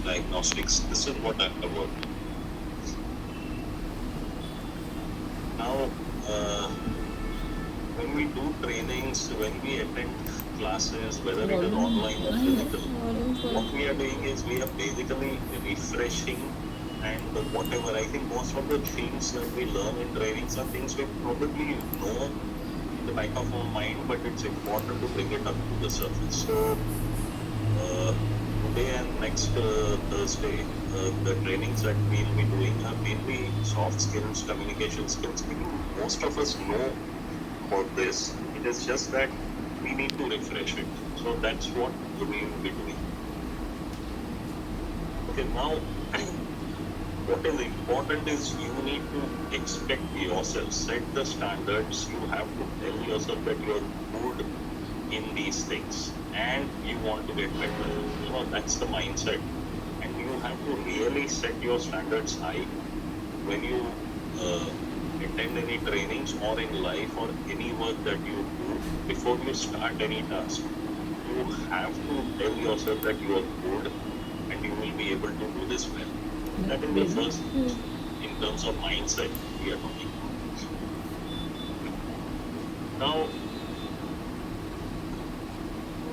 diagnostics. This is what I have worked. Now, when we do trainings, when we attend classes, whether it is online or physical, what we are doing is we are basically refreshing and whatever. I think most of the things that we learn in trainings are things we probably know in the back of our mind, but it's important to bring it up to the surface. So today and next Thursday, the trainings that we'll be doing are mainly soft skills, communication skills. Most of us know about this. It is just that we need to refresh it. So that's what we will be doing. Okay, now what is important is you need to expect yourself, set the standards. You have to tell yourself that you are good in these things and you want to get better. That's the mindset. And you have to really set your standards high when you attend any trainings or in life or any work that you do. Before you start any task, you have to tell yourself that you are good and you will be able to do this well. That is the first in terms of mindset we are talking about. Now,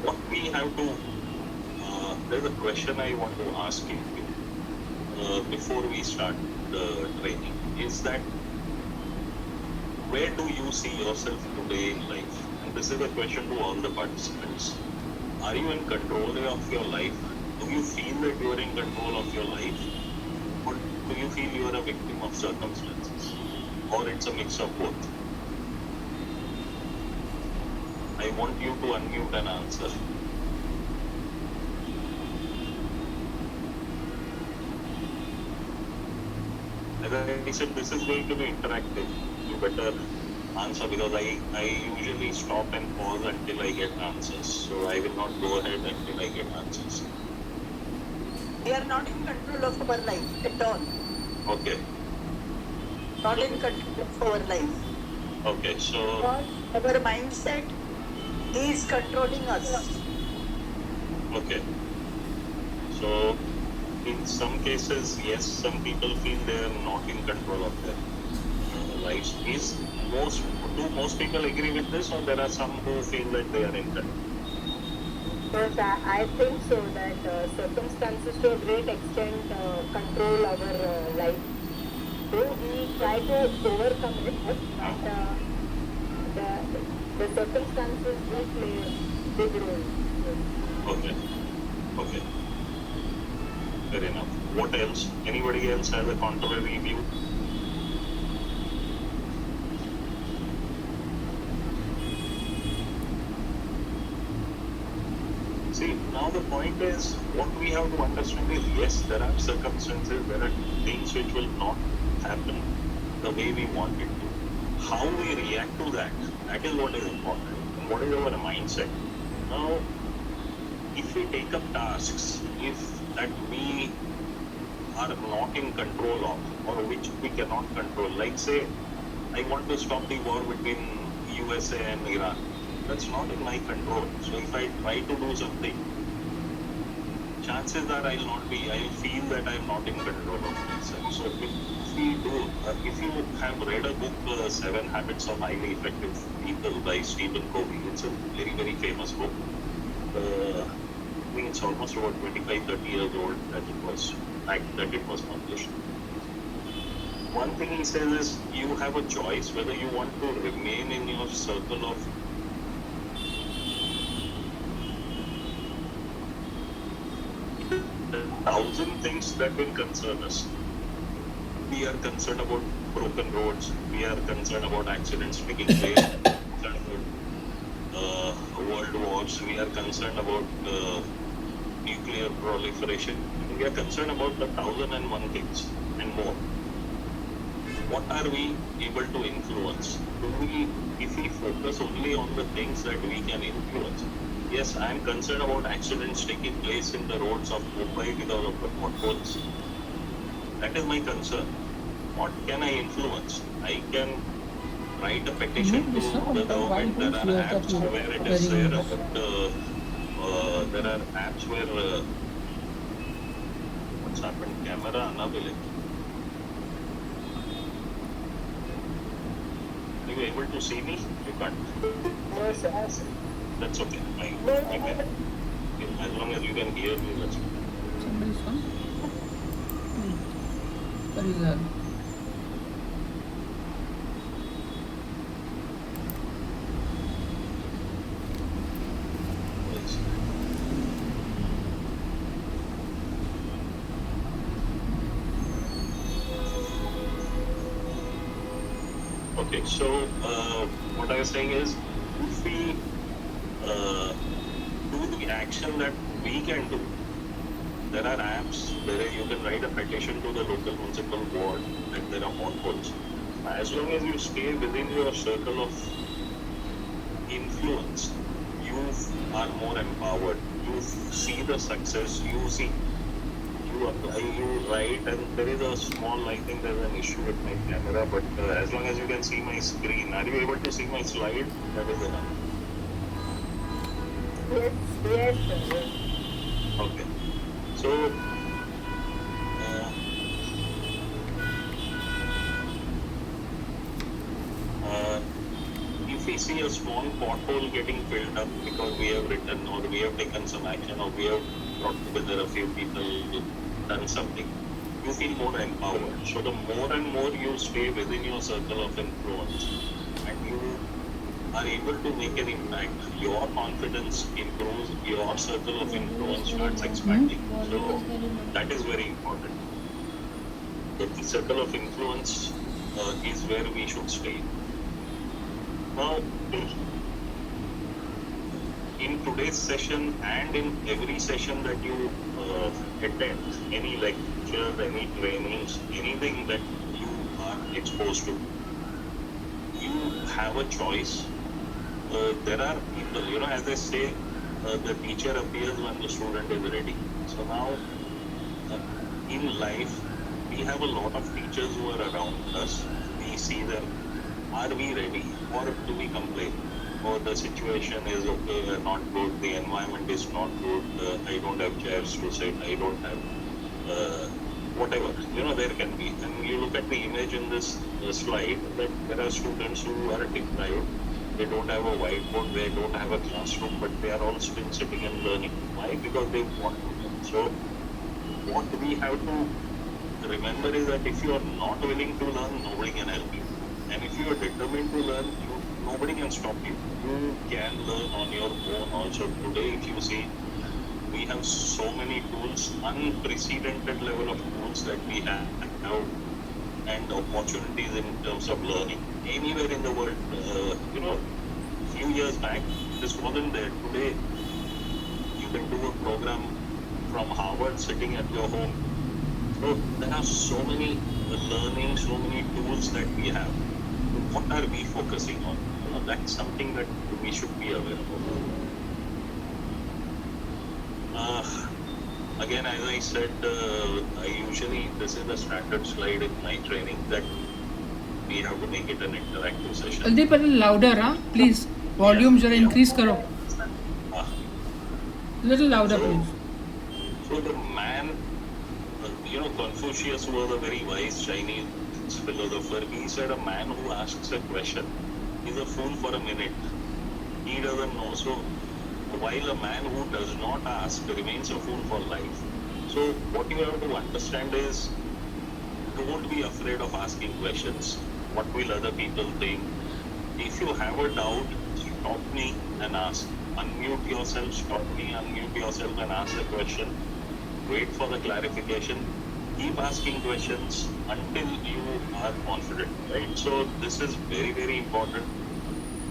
what we have to, there's a question I want to ask you before we start the training, is that where do you see yourself today in life? And this is a question to all the participants. Are you in control of your life? Do you feel that you are in control of your life? Or do you feel you are a victim of circumstances? Or it's a mix of both? I want you to unmute and answer. As I said, this is going to be interactive. You better answer because I usually stop and pause until I get answers. So I will not go ahead until I get answers. We are not in control of our life at all. Okay. Not in control of our life. Okay, so our mindset is controlling us. Okay. So in some cases, yes, some people feel they are not in control of their lives. Do most people agree with this, or there are some who feel that they are in control? But I think so that circumstances to a great extent control our life. Though we try to overcome it, but the circumstances do play a big role. Okay. Fair enough. What else? Anybody else has a contrary view? See, now the point is, what we have to understand is, yes, there are circumstances, there are things which will not happen the way we want it to. How we react to that, that is what is important. And what is our mindset? Now, if we take up tasks, if that we are not in control of, or which we cannot control, like say, I want to stop the war between USA and Iran. That's not in my control. So if I try to do something, chances are I'll feel that I'm not in control of myself. So if you have read a book, 7 Habits of Highly Effective People by Stephen Covey, it's a very, very famous book. I think it's almost about 25-30 years old that it was published. One thing he says is you have a choice whether you want to remain in your circle of thousand things that will concern us. We are concerned about broken roads. We are concerned about accidents taking place. World wars. We are concerned about nuclear proliferation. We are concerned about the 1001 things and more. What are we able to influence? If we focus only on the things that we can influence? Yes, I am concerned about accidents taking place in the roads of Mumbai because of the potholes. That is my concern. What can I influence? I can write a petition to the government. There are apps where it is there. There are apps where happened. Camera unavailable. Are you able to see me? You can't. No, sir. That's okay. Fine. No, You can. As long as you can hear me, that's okay. Somebody's on. What is that? Yes. Okay, so what I was saying is, if we do the action that we can do, there are apps, you can write a petition to the local municipal board, and there are phone calls. As long as you stay within your circle of influence, you are more empowered. You see the success, you apply, you write, and there is a small, I think there's an issue with my camera, but as long as you can see my screen, are you able to see my slide? That is enough. Yes, yes, sir. Yes. Okay. So, uh, if we see a small pothole getting filled up because we have written or we have taken some action or we have brought together a few people, done something, you feel more empowered. So the more and more you stay within your circle of influence and you are able to make an impact, your confidence improves, your circle of influence starts expanding. So that is very important. The circle of influence is where we should stay. Now, in today's session and in every session that you attend, any lecture, any trainings, anything that you are exposed to, you have a choice. There are people, as they say, the teacher appears when the student is ready. So now, in life, we have a lot of teachers who are around us. We see them. Are we ready, or do we complain? Oh, the situation is okay, not good, the environment is not good, I don't have chairs to sit, I don't have whatever, there can be. And you look at the image in this slide, that there are students who are deprived, they don't have a whiteboard, they don't have a classroom, but they are all still sitting and learning. Why? Because they want to learn. So what we have to remember is that if you are not willing to learn, nobody can help you. And if you are determined to learn, nobody can stop you. You can learn on your own also. Today, if you see, we have so many tools, unprecedented level of tools that we have, and opportunities in terms of learning. Anywhere in the world, few years back, this wasn't there. Today, you can do a program from Harvard sitting at your home. So there are so many learning, so many tools that we have. What are we focusing on? That's something that we should be aware of. Again, as I said, this is a standard slide in my training, that we have to make it an interactive session. Jaldeep, a little louder, huh? Please. Volume jara increase karo. Little louder, please. So the man, Confucius was a very wise Chinese philosopher. He said a man who asks a question is a fool for a minute. He doesn't know. So while a man who does not ask remains a fool for life. So what you have to understand is, don't be afraid of asking questions. What will other people think? If you have a doubt, stop me and ask. Unmute yourself, stop me, unmute yourself and ask the question. Wait for the clarification. Keep asking questions until you are confident, right? So this is very, very important.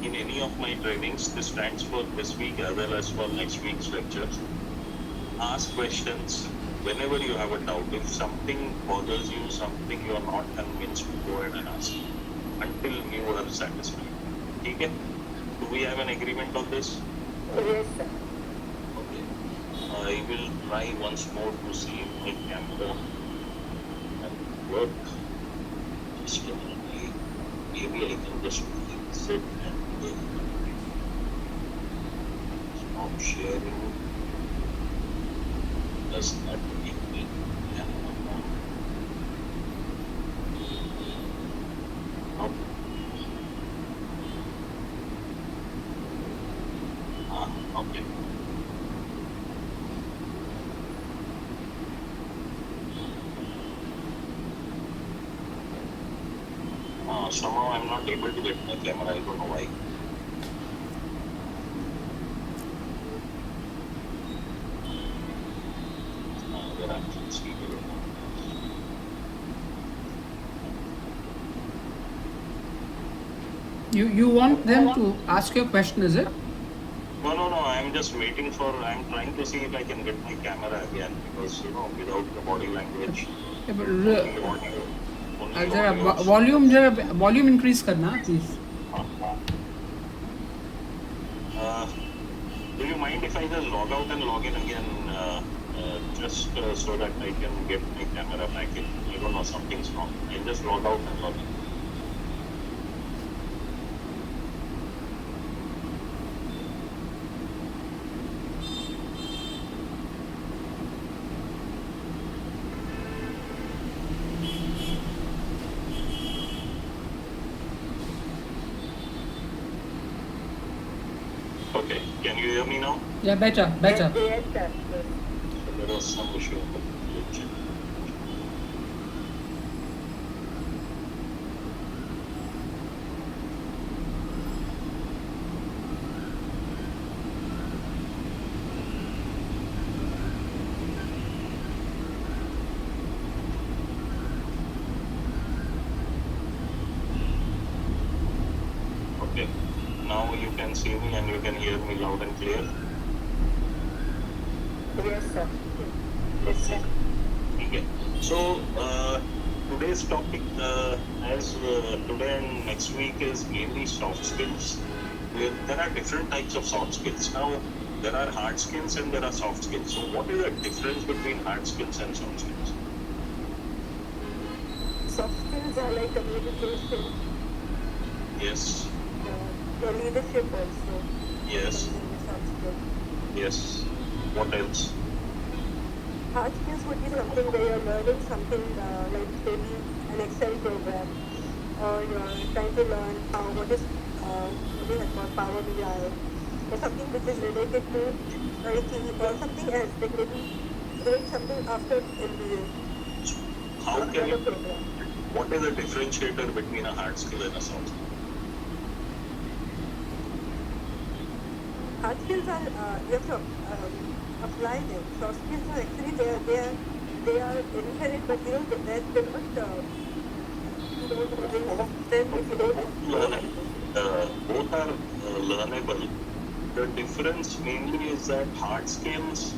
In any of my trainings, this stands for this week as well as for next week's lectures. Ask questions whenever you have a doubt. If something bothers you, something you are not convinced, go ahead and ask until you are satisfied. Okay? Do we have an agreement on this? Yes, sir. Okay. I will try once more to see if my camera can work. Just a minute. Maybe I can just sit and stop sharing. Does not make me camera. Okay. Somehow I'm not able to get my camera. I don't know why. There are things we don't know. You want them to ask your question, is it? No. I'm just waiting for. I'm trying to see if I can get my camera again because without the body language, Yeah, but only audio, only जरा audio. Volume increase करना please. Do you mind if I just log out and log in again, just so that I can get my camera back in? I don't know, something's wrong. I'll just log out and log in. Okay, can you hear me now? Yeah, better. Yes, sir. Yes. There was some issue with the glitch. Okay, now you can see me and you can hear me loud and clear. Yes, sir. Yes, sir. Okay. So today's topic, as today and next week, is mainly soft skills. There are different types of soft skills. Now, there are hard skills and there are soft skills. So, what is the difference between hard skills and soft skills? Soft skills are like communication, Yes. the leadership also. Yes. Comes in the soft skills. Yes. What else? Hard skills would be something where you're learning something like maybe an Excel program, or you're trying to learn what is called Power BI, or something which is related to IT, or something else, like maybe doing something after MBA, How or can another you? program. What is the differentiator between a hard skill and a soft skill? Hard skills are you have to apply them. Soft skills are actually they are inherent, but they're not you don't bring them if you don't Learnable. Both are learnable. The difference mainly is that hard skills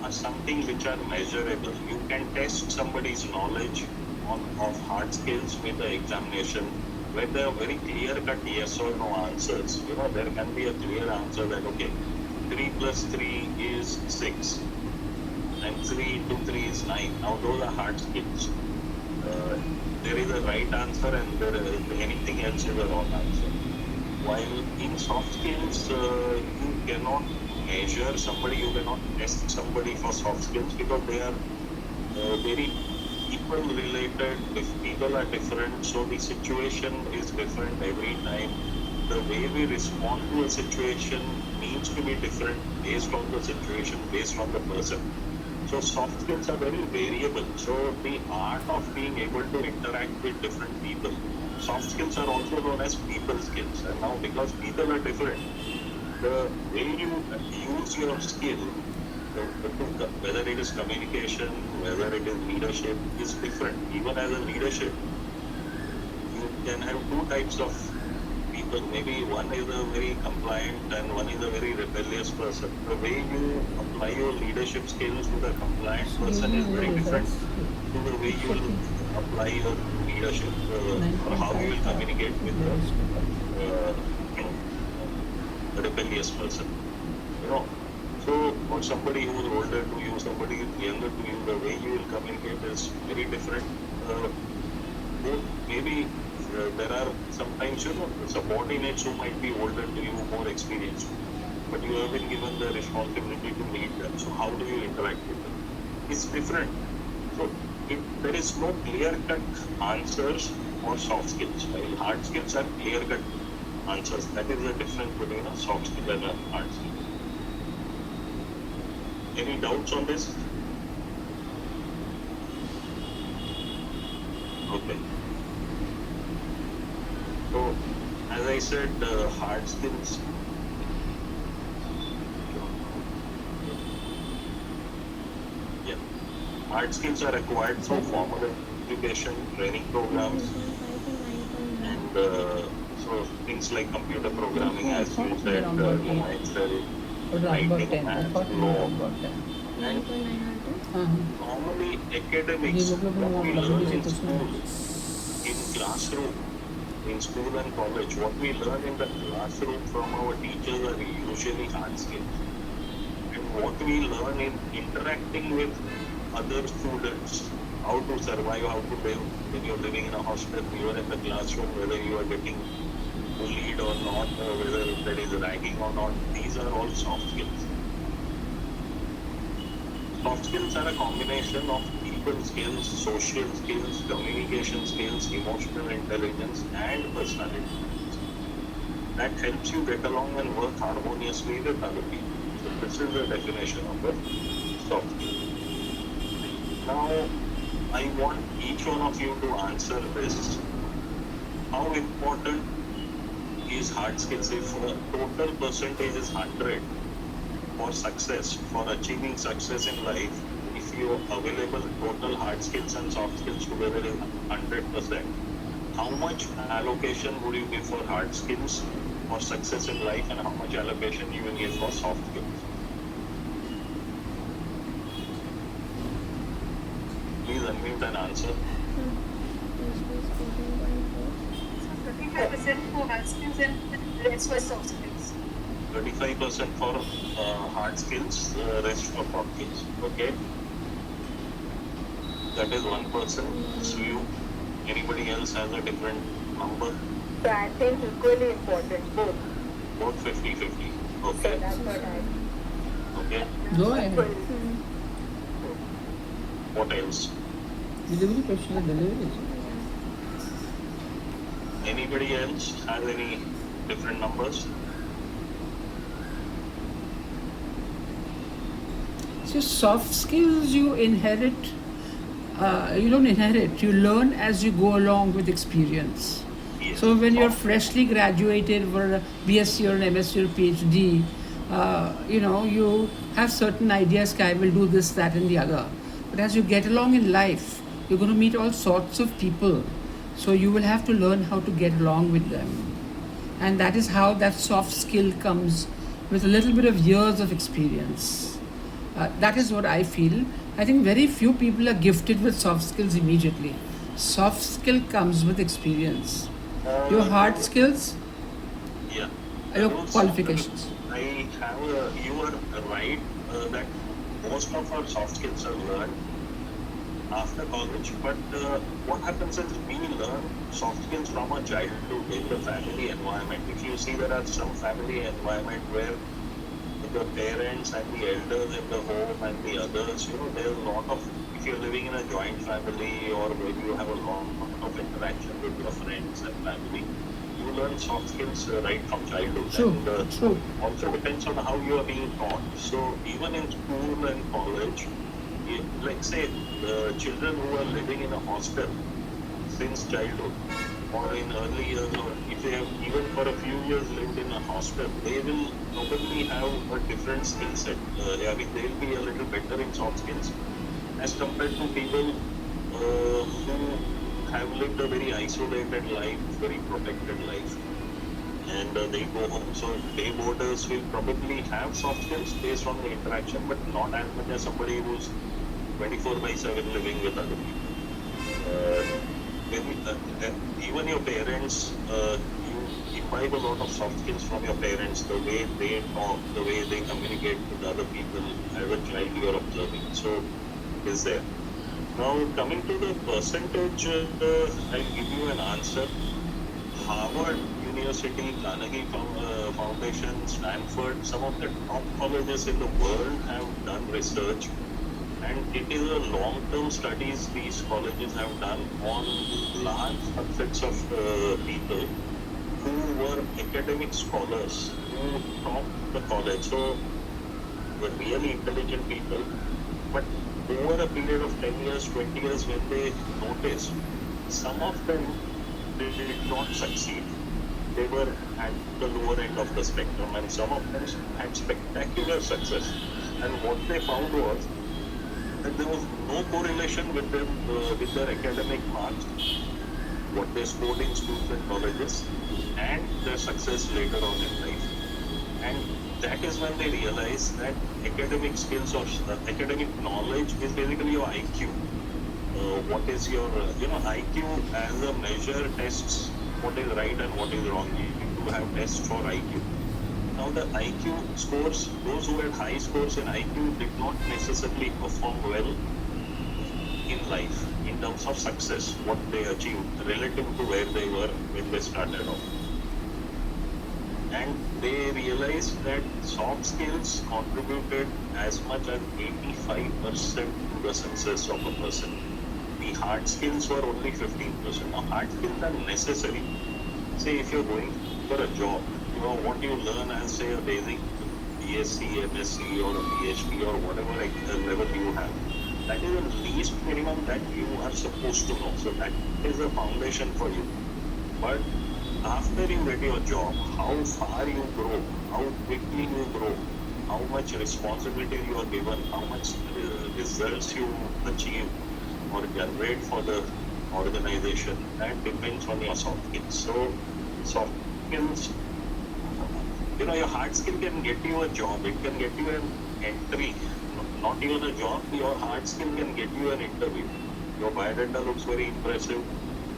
are something which are measurable. You can test somebody's knowledge of hard skills with the examination where there are very clear-cut yes or no answers. There can be a clear answer that, okay, 3 plus 3 is 6 and 3 into 3 is 9. Now, those are hard skills. There is a right answer and anything else is a wrong answer. While in soft skills, you cannot measure somebody, you cannot test somebody for soft skills because they are very people related. If people are different, so the situation is different every time. The way we respond to a situation needs to be different based on the situation, based on the person. So soft skills are very variable. So the art of being able to interact with different people. Soft skills are also known as people skills. And now because people are different, the way you use your skill, whether it is communication, whether it is leadership, is different. Even as a leadership, you can have two types of people. Maybe one is a very compliant and one is a very rebellious person. The way you apply your leadership skills to the compliant person is very different to the way you will apply your leadership or how you will communicate with the rebellious person. So for somebody who is older to you, somebody who is younger to you, the way you will communicate is very different. Maybe there are sometimes subordinates who might be older to you, more experienced, but you have been given the responsibility to lead them. So how do you interact with them? It's different. So there is no clear-cut answers for soft skills. While hard skills are clear-cut answers. That is the difference between a soft skill and a hard skill. Any doubts on this? Okay. So, as I said, hard skills. Yeah. Hard skills are acquired through formal education, training programs, and so things like computer programming, I as thought you it was said, around about 8. Excel, Or around about writing, 10. I math, thought it was law, around about 10. and normally academics, what we Hemoglobin learn is in equals to school, in classroom, in school and college, what we learn in the classroom from our teachers are usually hard skills. And what we learn in interacting with other students, how to survive, how to live when you're living in a hostel, you're in the classroom, whether you are getting bullied or not, whether there is ragging or not, these are all soft skills. Soft skills are a combination of people skills, social skills, communication skills, emotional intelligence, and personality skills that helps you get along and work harmoniously with other people. So this is the definition of a soft skill. Now, I want each one of you to answer this. How important is hard skills? If total percentage is 100 for success, for achieving success in life, if you available total hard skills and soft skills together is 100%, how much allocation would you give for hard skills for success in life, and how much allocation you will give for soft skills? Please unmute and answer. 35% for hard skills and the rest for soft skills. 35% for hard skills, rest for soft skills. Okay, that is one person. So you, anybody else has a different number? So I think equally important, both. Both 50-50. So Okay. that's what I Okay. Go ahead. What else? Delivery question and delivery. Anybody else has any different numbers? So soft skills you inherit, you don't inherit, you learn as you go along with experience. Yes. So when you're freshly graduated for a BSc or an MSc or PhD, you have certain ideas, okay, I will do this, that and the other. But as you get along in life, you're going to meet all sorts of people. So you will have to learn how to get along with them. And that is how that soft skill comes with a little bit of years of experience. That is what I feel. I think very few people are gifted with soft skills immediately. Soft skill comes with experience. Your hard skills Yeah. are your Those- qualifications. I have you are right that most of our soft skills are learned after college, but what happens is we learn soft skills from our childhood in the family environment. If you see, there are some family environment where the parents and the elders in the home and the others, there's a lot of, if you're living in a joint family or where you have a lot of interaction with your friends and family, you learn soft skills right from childhood. True, And true. also depends on how you are being taught. So even in school and college, like say the children who are living in a hostel since childhood or in early years, or if they have even for a few years lived in a hostel, they will probably have a different skill set. I mean, they'll be a little better in soft skills as compared to people who have lived a very isolated life, very protected life, and they go home. So day boarders will probably have soft skills based on the interaction, but not as much as somebody who's 24/7 living with other people. Even your parents, you imbibe a lot of soft skills from your parents, the way they talk, the way they communicate with other people as a child you are observing. So is there. Now coming to the percentage, I'll give you an answer. Harvard University, Carnegie Foundation, Stanford, some of the top colleges in the world have done research, and it is a long-term studies these colleges have done on large subsets of people who were academic scholars who topped the college. So were really intelligent people, but over a period of 10 years, 20 years, when they noticed, some of them did not succeed. They were at the lower end of the spectrum, and some of them had spectacular success. And what they found was that there was no correlation with them with their academic marks, what they scored in schools and colleges, and their success later on in life. And that is when they realize that academic skills or academic knowledge is basically your IQ. What is your IQ as a measure tests what is right and what is wrong. You have tests for IQ. Now the IQ scores, those who had high scores in IQ did not necessarily perform well in life in terms of success, what they achieved relative to where they were when they started off. And they realized that soft skills contributed as much as 85% to the success of a person. The hard skills were only 15%. Now, hard skills are necessary. Say, if you're going for a job, what you learn as, say, a basic BSc, MSc, or a PhD, or whatever level you have, that is the least minimum that you are supposed to know. So that is a foundation for you. But after you get your job, how far you grow, how quickly you grow, how much responsibility you are given, how much results you achieve or generate for the organization, that depends on your soft skills. So soft skills, your hard skill can get you a job, it can get you an entry, not even a job, your hard skill can get you an interview. Your biodata looks very impressive,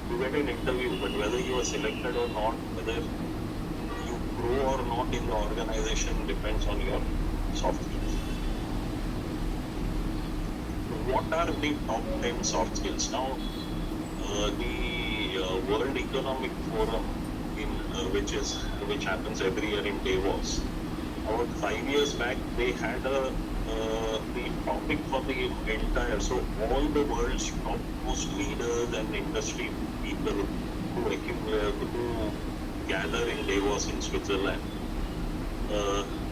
you get an interview, but whether you are selected or not, whether you grow or not in the organization depends on your soft skills. What are the top 10 soft skills? Now, the World Economic Forum, which happens every year in Davos, about 5 years back, they had the topic for the entire, so all the world's topmost leaders and industry people who gather in Davos in Switzerland.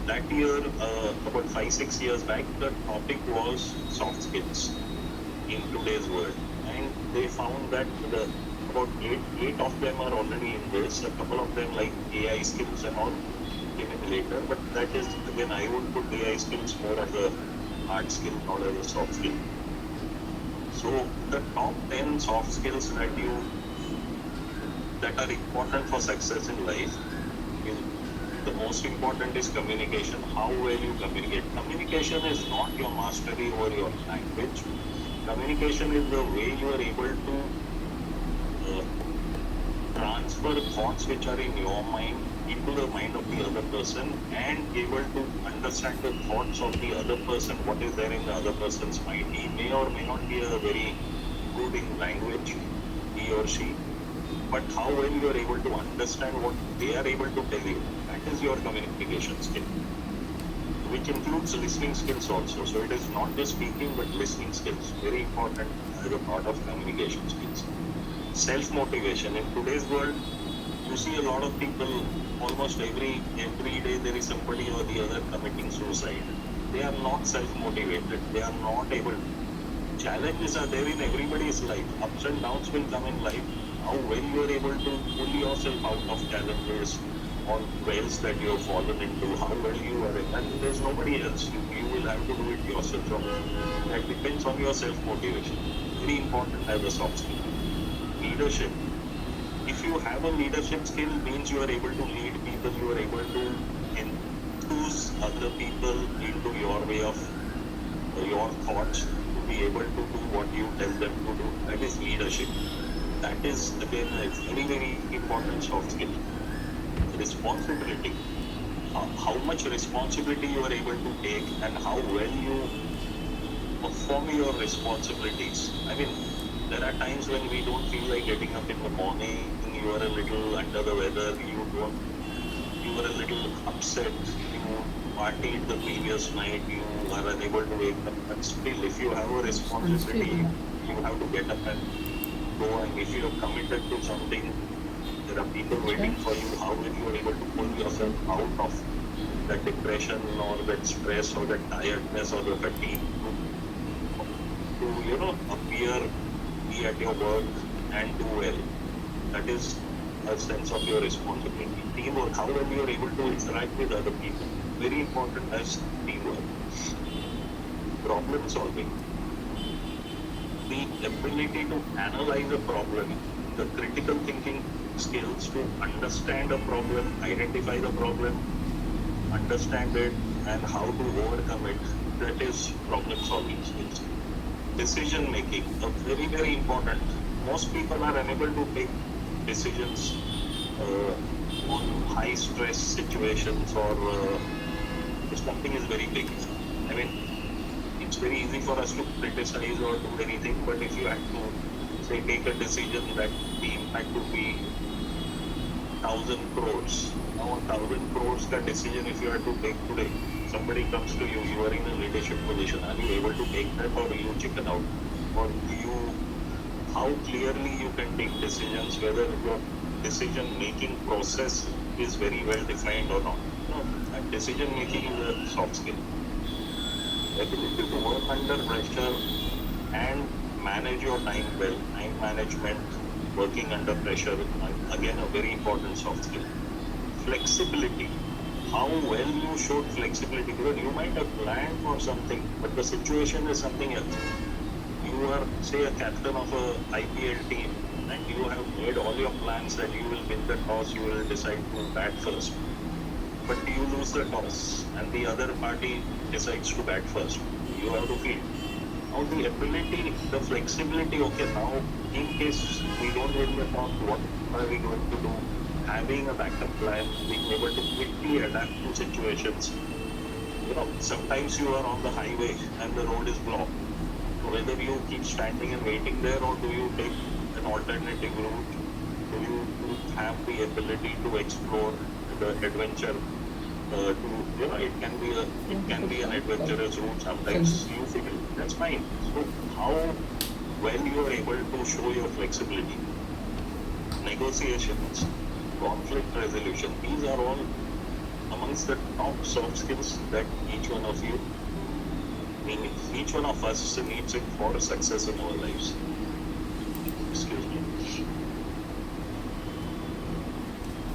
That year, about 5-6 years back, the topic was soft skills in today's world, and they found that about eight of them are already in this. A couple of them, like AI skills and all, came in later, but that is, again, I would put AI skills more as a hard skill, not as a soft skill. So the top 10 soft skills that are important for success in life is, the most important is communication. How well you communicate. Communication is not your mastery over your language. Communication is the way you are able to transfer thoughts which are in your mind into the mind of the other person, and able to understand the thoughts of the other person, what is there in the other person's mind. He may or may not be a very good in language, he or she, but how well you are able to understand what they are able to tell you, that is your communication skill, which includes listening skills also. So it is not just speaking, but listening skills, very important as a part of communication skills. Self-motivation. In today's world, you see a lot of people, almost every day there is somebody or the other committing suicide. They are not self-motivated. They are not able. Challenges are there in everybody's life. Ups and downs will come in life. How well you are able to pull yourself out of challenges or wells that you have fallen into, how well you are in, and there's nobody else. You will have to do it yourself. So that depends on your self-motivation. Very important as a soft skill. Leadership. If you have a leadership skill, means you are able to lead people, you are able to enthuse other people into your way of your thoughts, to be able to do what you tell them to do. That is leadership. That is, again, a very, very important soft skill. Responsibility. How much responsibility you are able to take and how well you perform your responsibilities. I mean, there are times when we don't feel like getting up in the morning, you are a little under the weather, you are a little upset, you partied the previous night, you are unable to wake up, but still, if you have a responsibility, you have to get up and go, and if you are committed to something, there are people waiting for you, how will you are able to pull yourself out of that depression or that stress or that tiredness or the fatigue to appear, be at your work and do well. That is a sense of your responsibility. Teamwork, how well you are able to interact with other people. Very important as teamwork. Problem solving, the ability to analyze a problem, the critical thinking skills to understand a problem, identify the problem, understand it, and how to overcome it. That is problem solving skills. Decision making, a very, very important. Most people are unable to take decisions on high stress situations or if something is very big. I mean, it's very easy for us to criticize or do anything, but if you have to, say, take a decision that the impact would be 1,000 crores. Now, 1,000 crores ka decision if you have to take today, somebody comes to you, you are in a leadership position, are you able to take that or you chicken out? Or do you, how clearly you can take decisions, whether your decision making process is very well defined or not? No, and decision making is a soft skill. Ability to work under pressure and manage your time well. Time management, working under pressure, again a very important soft skill. Flexibility, how well you showed flexibility, because you might have planned for something, but the situation is something else. You are, say, a captain of a IPL team, and you have made all your plans that you will win the toss, you will decide to bat first. But you lose the toss, and the other party decides to bat first. You have to field. Now the ability, the flexibility, okay, now in case we don't win the toss, what are we going to do? Having a backup plan, being able to quickly adapt to situations. Sometimes you are on the highway and the road is blocked. So whether you keep standing and waiting there or do you take an alternative route, do you have the ability to explore the adventure? It can be an adventurous route. Sometimes you feel that's fine. So how well you are able to show your flexibility, negotiations, conflict resolution. These are all amongst the top soft skills that each one of you, each one of us needs it for success in our lives. Excuse me.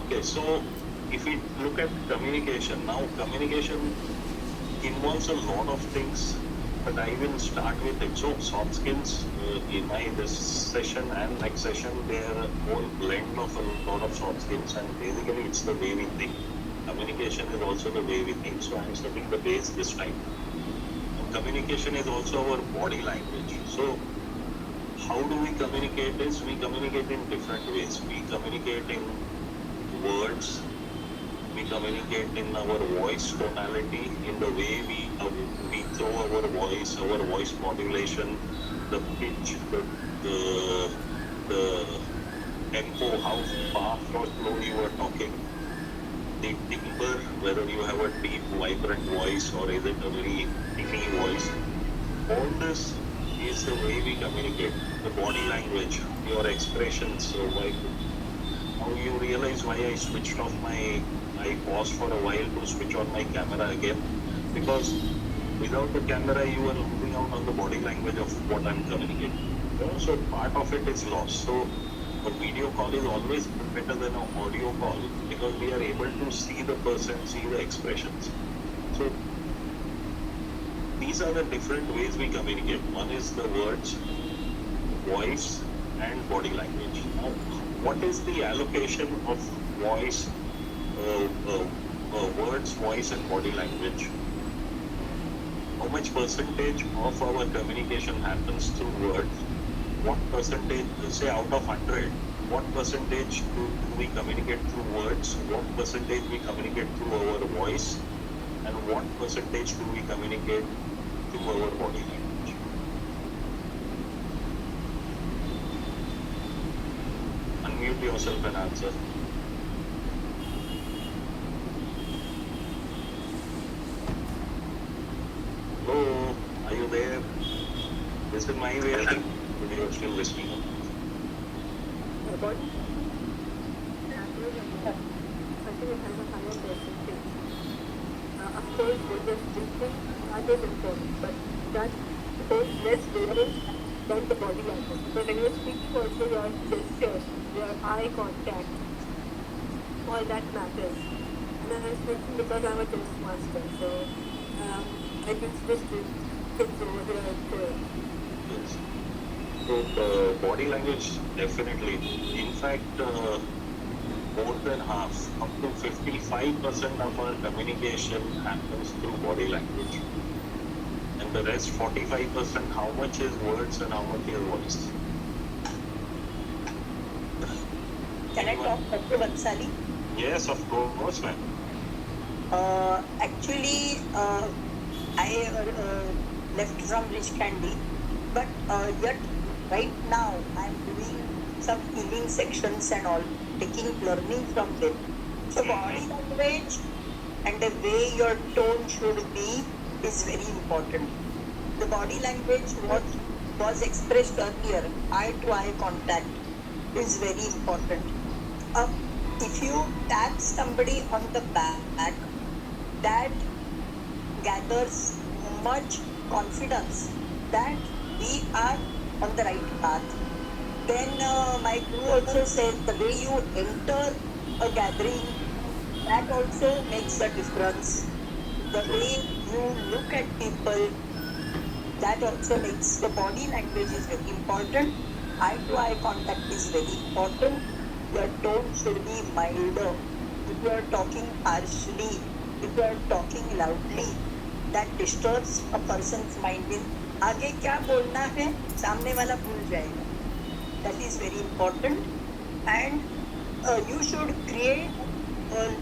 Okay, so if we look at communication, now communication involves a lot of things, but I will start with it. So soft skills in this session and next session, they are a whole blend of a lot of soft skills, and basically it's the way we think. Communication is also the way we think. So I'm setting the base this time. And communication is also our body language. So how do we communicate is we communicate in different ways. We communicate in words, we communicate in our voice tonality, in the way we throw our voice modulation, the pitch, the tempo, how fast or slow you are talking, the timbre, whether you have a deep, vibrant voice or is it a very tiny voice. All this is the way we communicate. The body language, your expressions. So now you realize why I paused for a while to switch on my camera again, because without the camera you are losing out on the body language of what I'm communicating. So part of it is lost. So a video call is always better than an audio call because we are able to see the person, see the expressions. So these are the different ways we communicate. One is the words, voice, and body language. Now, what is the allocation of voice, words, voice, and body language? How much percentage of our communication happens through words? What percentage, say out of 100, what percentage do we communicate through words? What percentage we communicate through our voice? And what percentage do we communicate through our body language? Unmute yourself and answer. Hello, are you there? This is my way. You are still listening. Your body language, I think it has a higher percentage. of course, what you're speaking, that is important, but that holds less weightage than the body language. Because when you're speaking also, your gestures, your eye contact, all that matters. And I'm speaking because I'm a Toastmaster, so I can switch the things over here and there. Yes. So body language, definitely. In fact, more than half, up to 55% of our communication happens through body language. And the rest, 45%, how much is words and how much is voice? Can I talk, Dr. Bhansali? Yes, of course, ma'am. Actually, I left from Rich Candy, but yet right now I'm doing some healing sections and all, taking learning from them. So body language and the way your tone should be is very important. The body language, what was expressed earlier, eye to eye contact, is very important. If you tap somebody on the back, that gathers much confidence that we are on the right path. Then my guru also said the way you enter a gathering, that also makes a difference. The way you look at people, that also makes the body language is very important. Eye to eye contact is very important. Your tone should be milder. If you are talking harshly, if you are talking loudly, that disturbs a person's mind. With आगे क्या बोलना है सामने वाला भूल जाएगा. That is very important. And you should create a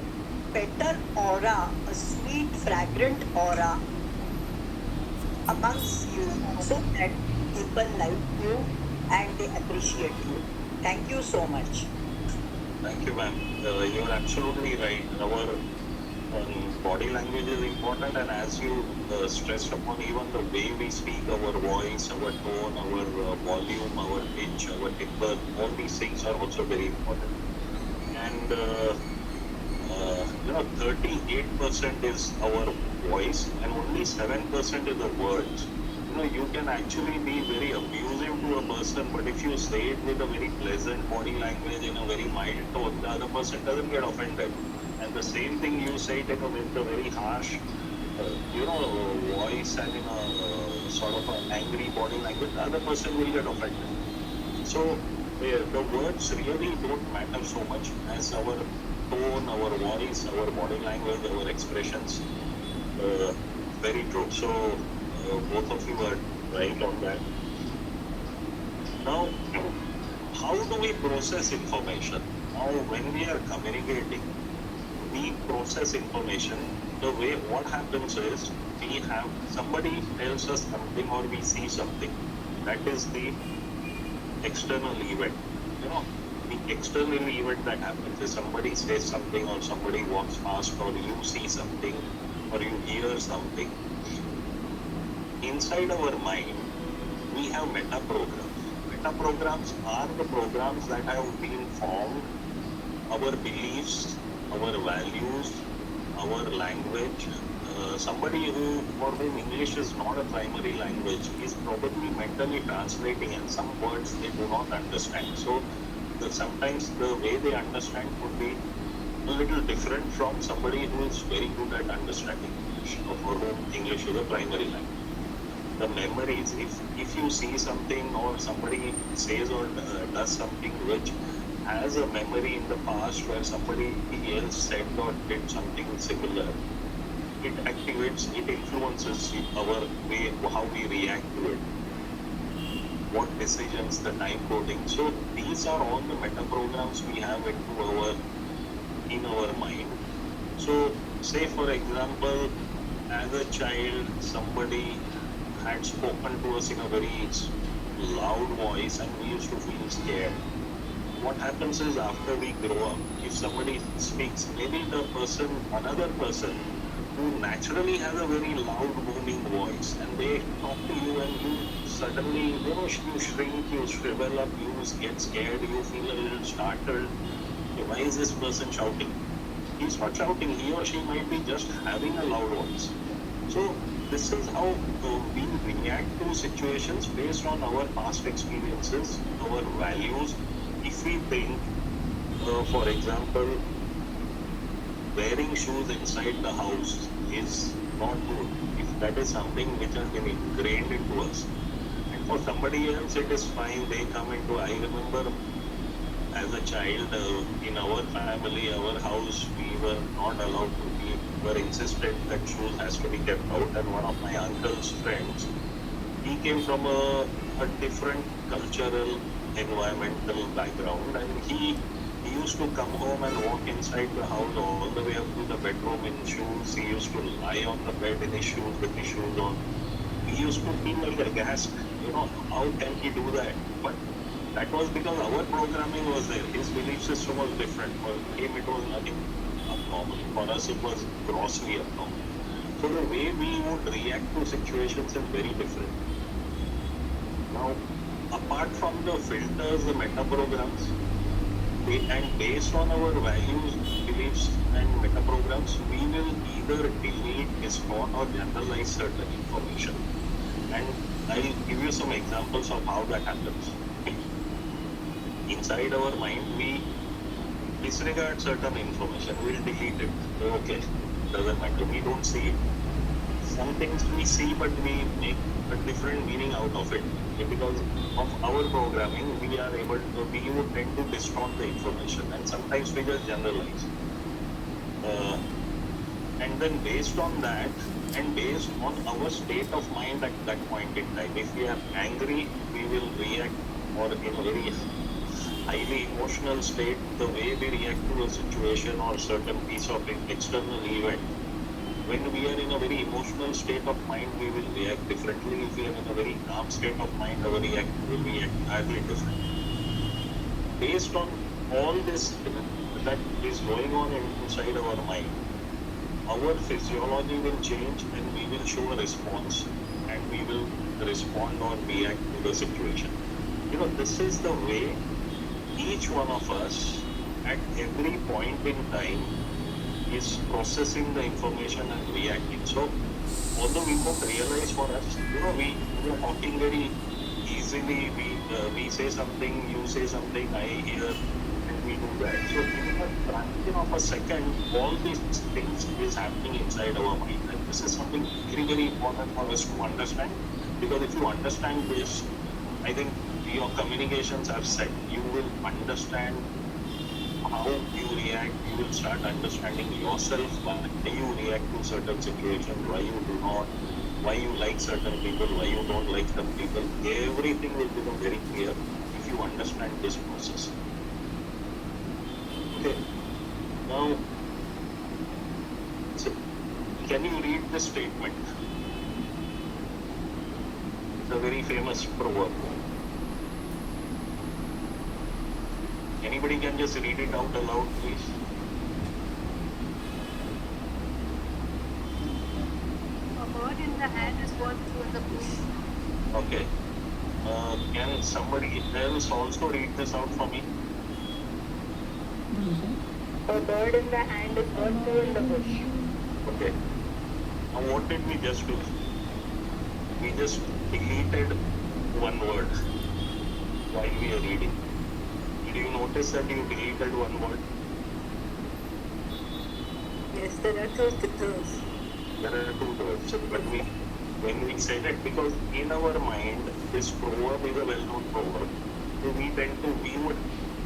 better aura, a sweet, fragrant aura amongst you so that people like you and they appreciate you. Thank you so much. Thank you, ma'am. You're absolutely right. Our body language is important, and as you stressed upon, even the way we speak, our voice, our tone, our volume, our pitch, our timbre, all these things are also very important. And 38% is our voice, and only 7% is the words. You can actually be very abusive to a person, but if you say it with a very pleasant body language in a very mild tone, the other person doesn't get offended. And the same thing you say it with a very harsh, voice and in a sort of an angry body language, the other person will get offended. So the words really don't matter so much as our tone, our voice, our body language, our expressions. Very true. So both of you are right on that. Now, how do we process information? Now, when we are communicating, we process information. The way what happens is we have somebody tells us something or we see something. That is the external event. The external event that happens is somebody says something or somebody walks past or you see something or you hear something. Inside our mind, we have meta programs. Meta programs are the programs that have been formed, our beliefs, our values, our language. Somebody for whom English is not a primary language is probably mentally translating, and some words they do not understand. So sometimes the way they understand could be a little different from somebody who is very good at understanding English, or for whom English is a primary language. The memories, if you see something or somebody says or does something which has a memory in the past where somebody else said or did something similar, it activates, it influences our way, how we react to it, what decisions, the time coding. So these are all the meta programs we have in our mind. So say for example, as a child, somebody had spoken to us in a very loud voice and we used to feel scared. What happens is after we grow up, if somebody speaks, maybe another person who naturally has a very loud booming voice and they talk to you and you suddenly, you shrink, you shrivel up, you get scared, you feel a little startled. Why is this person shouting? he's not shouting. He or she might be just having a loud voice. So this is how we react to situations based on our past experiences, our values. If we think, for example, wearing shoes inside the house is not good, if that is something which has been ingrained into us, and for somebody else it is fine, they come into. I remember as a child, in our family, our house, we were not allowed to be, were insisted that shoes has to be kept out. And one of my uncle's friends, he came from a different cultural, environmental background, and he used to come home and walk inside the house all the way up to the bedroom in shoes. He used to lie on the bed in his shoes with his shoes on. He used to feel like aghast, how can he do that? But that was because our programming was there. His belief system was different. For him, it was nothing abnormal. For us, it was grossly abnormal. So the way we would react to situations is very different. Now, apart from the filters, the meta programs, and based on our values, beliefs, and meta programs, we will either delete, distort, or generalize certain information. And I'll give you some examples of how that happens. Inside our mind, we disregard certain information, we'll delete it. Okay, doesn't matter, we don't see it. Some things we see, but we make a different meaning out of it. Because of our programming, we are able to, we would tend to distort the information, and sometimes we just generalize. Uh, and then based on that, and based on our state of mind at that point in time, if we are angry, we will react, or in a very highly emotional state, the way we react to a situation or certain piece of external event. When we are in a very emotional state of mind, we will react differently. If we are in a very calm state of mind, our react will be entirely different. Based on all this that is going on inside our mind, our physiology will change, and we will show a response, and we will respond or react to the situation. This is the way each one of us at every point in time is processing the information and reacting. So although we don't realize, for us, we are talking very easily. We say something, you say something, I hear, and we do that. So in a fraction of a second, all these things is happening inside our mind. And this is something very, very important for us to understand, because if you understand this, I think your communications have set. You will understand how you react. You will start understanding yourself, why you react to certain situations, why you do not, why you like certain people, why you don't like some people. Everything will become very clear if you understand this process. Okay. Now, so can you read the statement? It's a very famous proverb. Anybody can just read it out aloud, please? A bird in the hand is worth two in the bush. Okay. Can somebody else also read this out for me? A bird in the hand is worth two in the bush. Okay. Now what did we just do? We just deleted one word while we are reading. Did you notice that you deleted one word? Yes, there are two pictures. There are two words. But when we said it, because in our mind, this proverb is a well-known proverb. So we would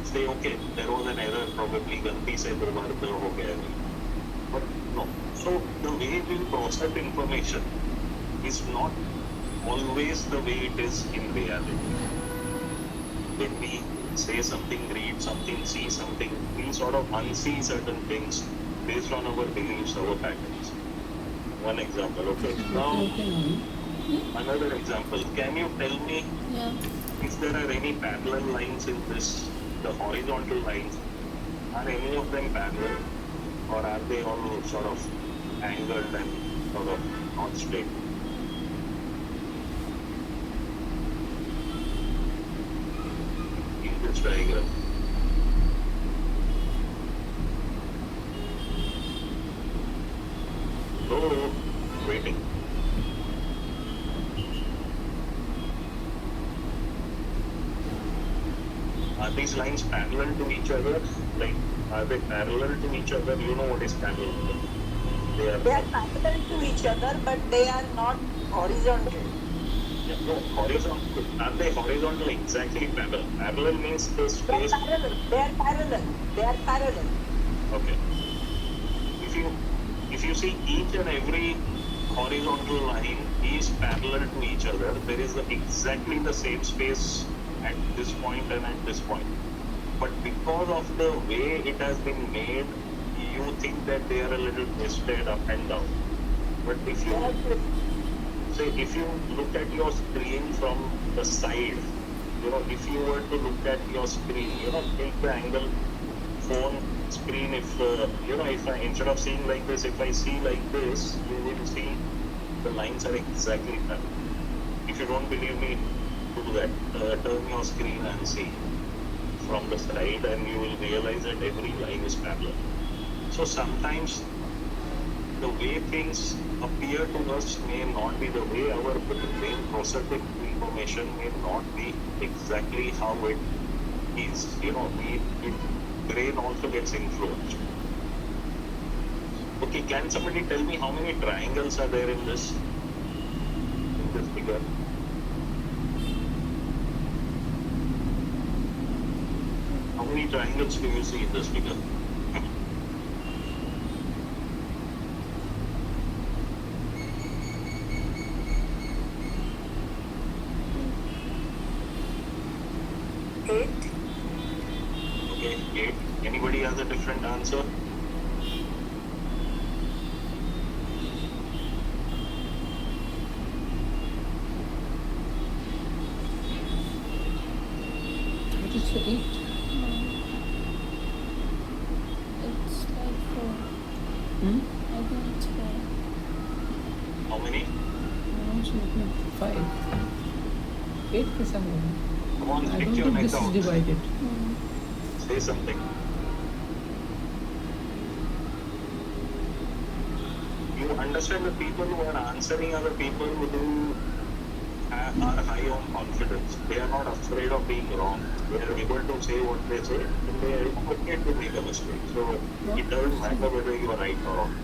say, okay, there was an error, probably गलती से दो बार तो हो गया नहीं. But no. So the way we process information is not always the way it is in reality. When we say something, read something, see something, we sort of unsee certain things based on our beliefs, our patterns. One example, okay. Now, another example. Can you tell me if there are any parallel lines in this, the horizontal lines? Are any of them parallel, or are they all sort of angled and sort of not straight? In this diagram. waiting. Are these lines parallel to each other? Like, are they parallel to each other? You know what is parallel? They are They are not. parallel to each other, but they are not horizontal. Yeah, no, horizontal. Are they horizontal? Exactly parallel. Parallel means the They are space. parallel. They are parallel. They are parallel. Okay. If you if you see each and every horizontal line is parallel to each other, there is exactly the same space at this point and at this point. But because of the way it has been made, you think that they are a little twisted up and down. But if They you are say, if you look at your screen from the side, if you were to look at your screen, take the angle phone screen. If if I, instead of seeing like this, if I see like this, you will see the lines are exactly parallel. If you don't believe me, do that. Turn your screen and see from the side, and you will realize that every line is parallel. So sometimes the way things appear to us may not be the way our brain processing information may not be exactly how it is. Brain also gets influenced. Okay, can somebody tell me how many triangles are there in this figure? How many triangles do you see in this figure? eight. Okay, 8. Anybody has a different answer? What is the 8? It's like 4. Hmm? I think it's 4. How many? Let me 5. 8 कैसा होगा? Come on, I stick don't your think neck this is out. divided. Say something. You understand, the people who are answering are the people who are high on confidence. They are not afraid of being wrong. They are able to say what they say, and they are okay to make a mistake. So it doesn't matter whether you are right or wrong.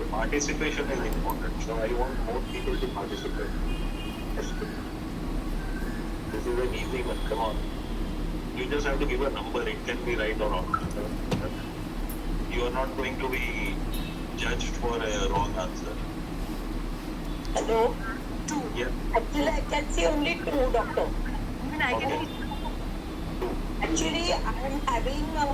The participation is important. So I want more people to participate. This is an easy one. Come on. You just have to give a number. It can be right or wrong. You are not going to be judged for a wrong answer. Hello. 2. Yeah. Actually, I can see only 2, doctor. Okay. Actually, I am having a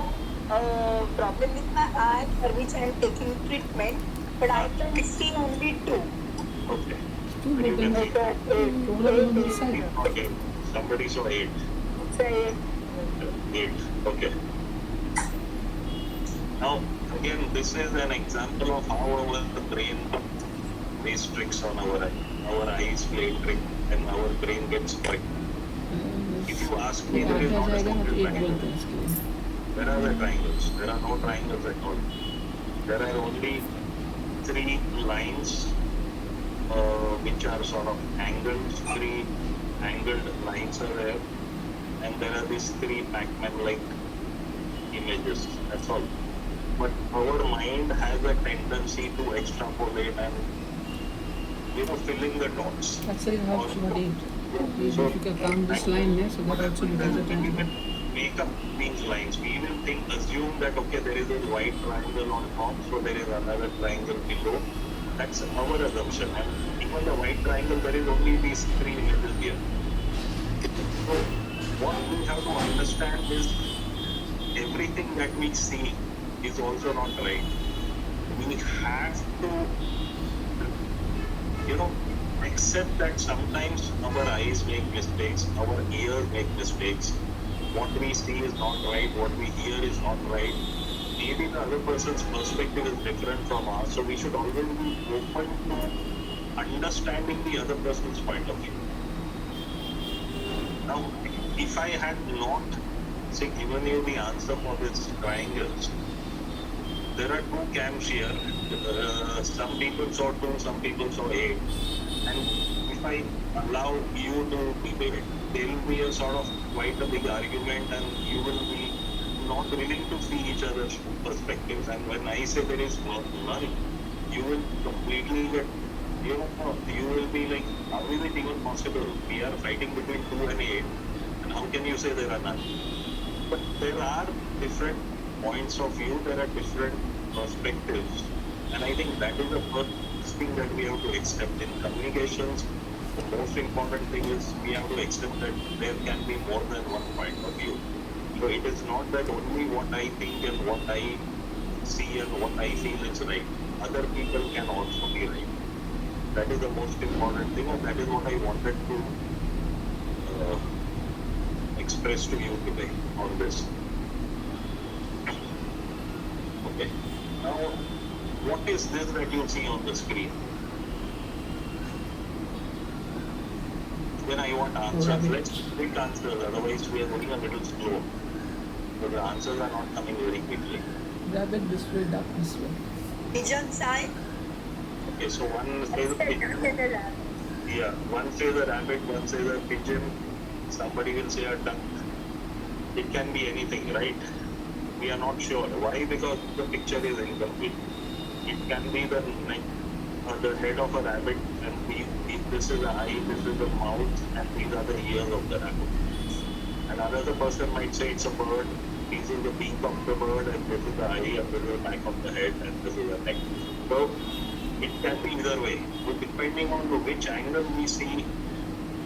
problem with my eye for which I am taking treatment, but I can see only 2. Okay. Two And you can bottom. see Two bottom on this side. not 8. Somebody saw 8. Say 8. Okay. Now, again, this is an example of how our brain plays tricks on our eye. Our eyes play trick and our brain gets tricked. If you ask me, ये there is आधा not a जाएगा ना तो single 8 triangle. बोलते हैं इसके लिए. Where are the triangles? There are no triangles at all. There are only 3 lines which are sort of angled. 3 angled lines are there, and there are these 3 Pac-Man-like images. That's all. But our mind has a tendency to extrapolate and fill in the dots. That's the how Or- she got 8. If you can count this line there, so that also becomes a we triangle. will make up these lines. We will assume that okay, there is a white triangle on top, so there is another triangle below. That's our assumption. And even the white triangle, there is only these 3 images here. So what we have to understand is everything that we see is also not right. We have to, accept that sometimes our eyes make mistakes, our ears make mistakes. What we see is not right, what we hear is not right. Maybe the other person's perspective is different from ours, so we should always be open to understanding the other person's point of view. Now, if I had not, say, given you the answer for this triangles, there are two camps here. Some people saw two, some people saw eight. And if I allow you to debate, there will be a sort of quite a big argument, and you will be not willing to see each other's perspectives. And when I say there is none, you will completely get, you will be like, how is it even possible? We are fighting between 2 and 8, and how can you say there are none? But there are different points of view, there are different perspectives, and I think that is the first thing that we have to accept in communications. The most important thing is we have to accept that there can be more than one point of view. So it is not that only what I think and what I see and what I feel is right. Other people can also be right. That is the most important thing, and that is what I wanted to uh, express to you today on this. Okay. Now, what is this that you see on the screen? Then I want answers. Rabbit. Let's quick answers, otherwise we are going a little slow. So the answers are not coming very quickly. Rabbit this way, duck this way. Pigeon's eye. Okay, so one says a pigeon. Yeah, one says a rabbit, one says a pigeon, somebody will say a duck. It can be anything, right? We are not sure. Why? Because the picture is incomplete. It can be the neck or the head of a rabbit, and this is the eye, this is the mouth, and these are the ears of the rabbit. And another person might say it's a bird, this is the beak of the bird, and this is the eye, and this is the back of the head, and this is the neck. So it can be either way. But depending on which angle we see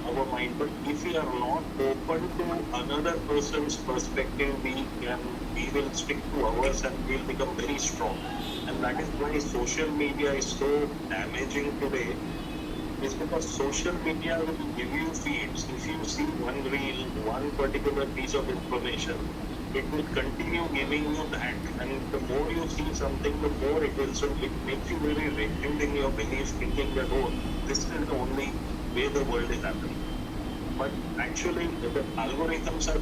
our mind, but if we are not open to another person's perspective, we will stick to ours and we'll become very strong. And that is why social media is so damaging today, is because social media will give you feeds. If you see one reel, one particular piece of information, it will continue giving you that. And the more you see something, the more it will, so it makes you very rigid in your belief, thinking that, oh, this is the only way the world is happening. But actually, the algorithms are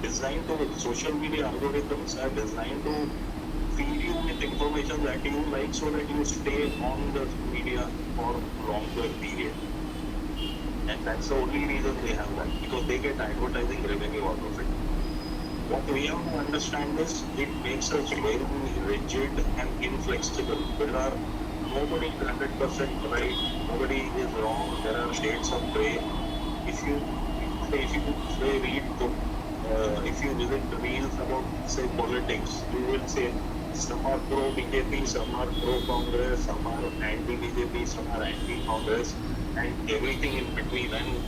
designed to, social media algorithms are designed to feed you with information that you like so that you stay on the media for longer period. And that's the only reason they have that, because they get advertising revenue out of it. What we have to understand is it makes us very rigid and inflexible. There are nobody is 100% right, nobody is wrong. There are shades of gray. If you read book, if you visit reels about say politics, you will say some are pro BJP, some are pro Congress, some are anti BJP, some are anti Congress, and everything in between. And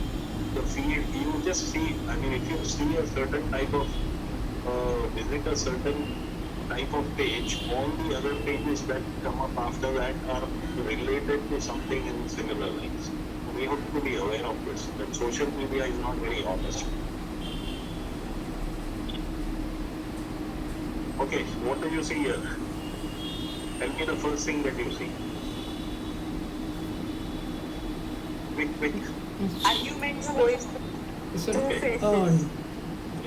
the feed, you just see. I mean, if you see a certain type of visit a certain type of page, all the other pages that come up after that are related to something in similar lines. We have to be aware of this, that social media is not very honest. Okay, what do you see here? Tell me the first thing that you see. Quick. Arguments going. It's a Two Okay. faces. urn.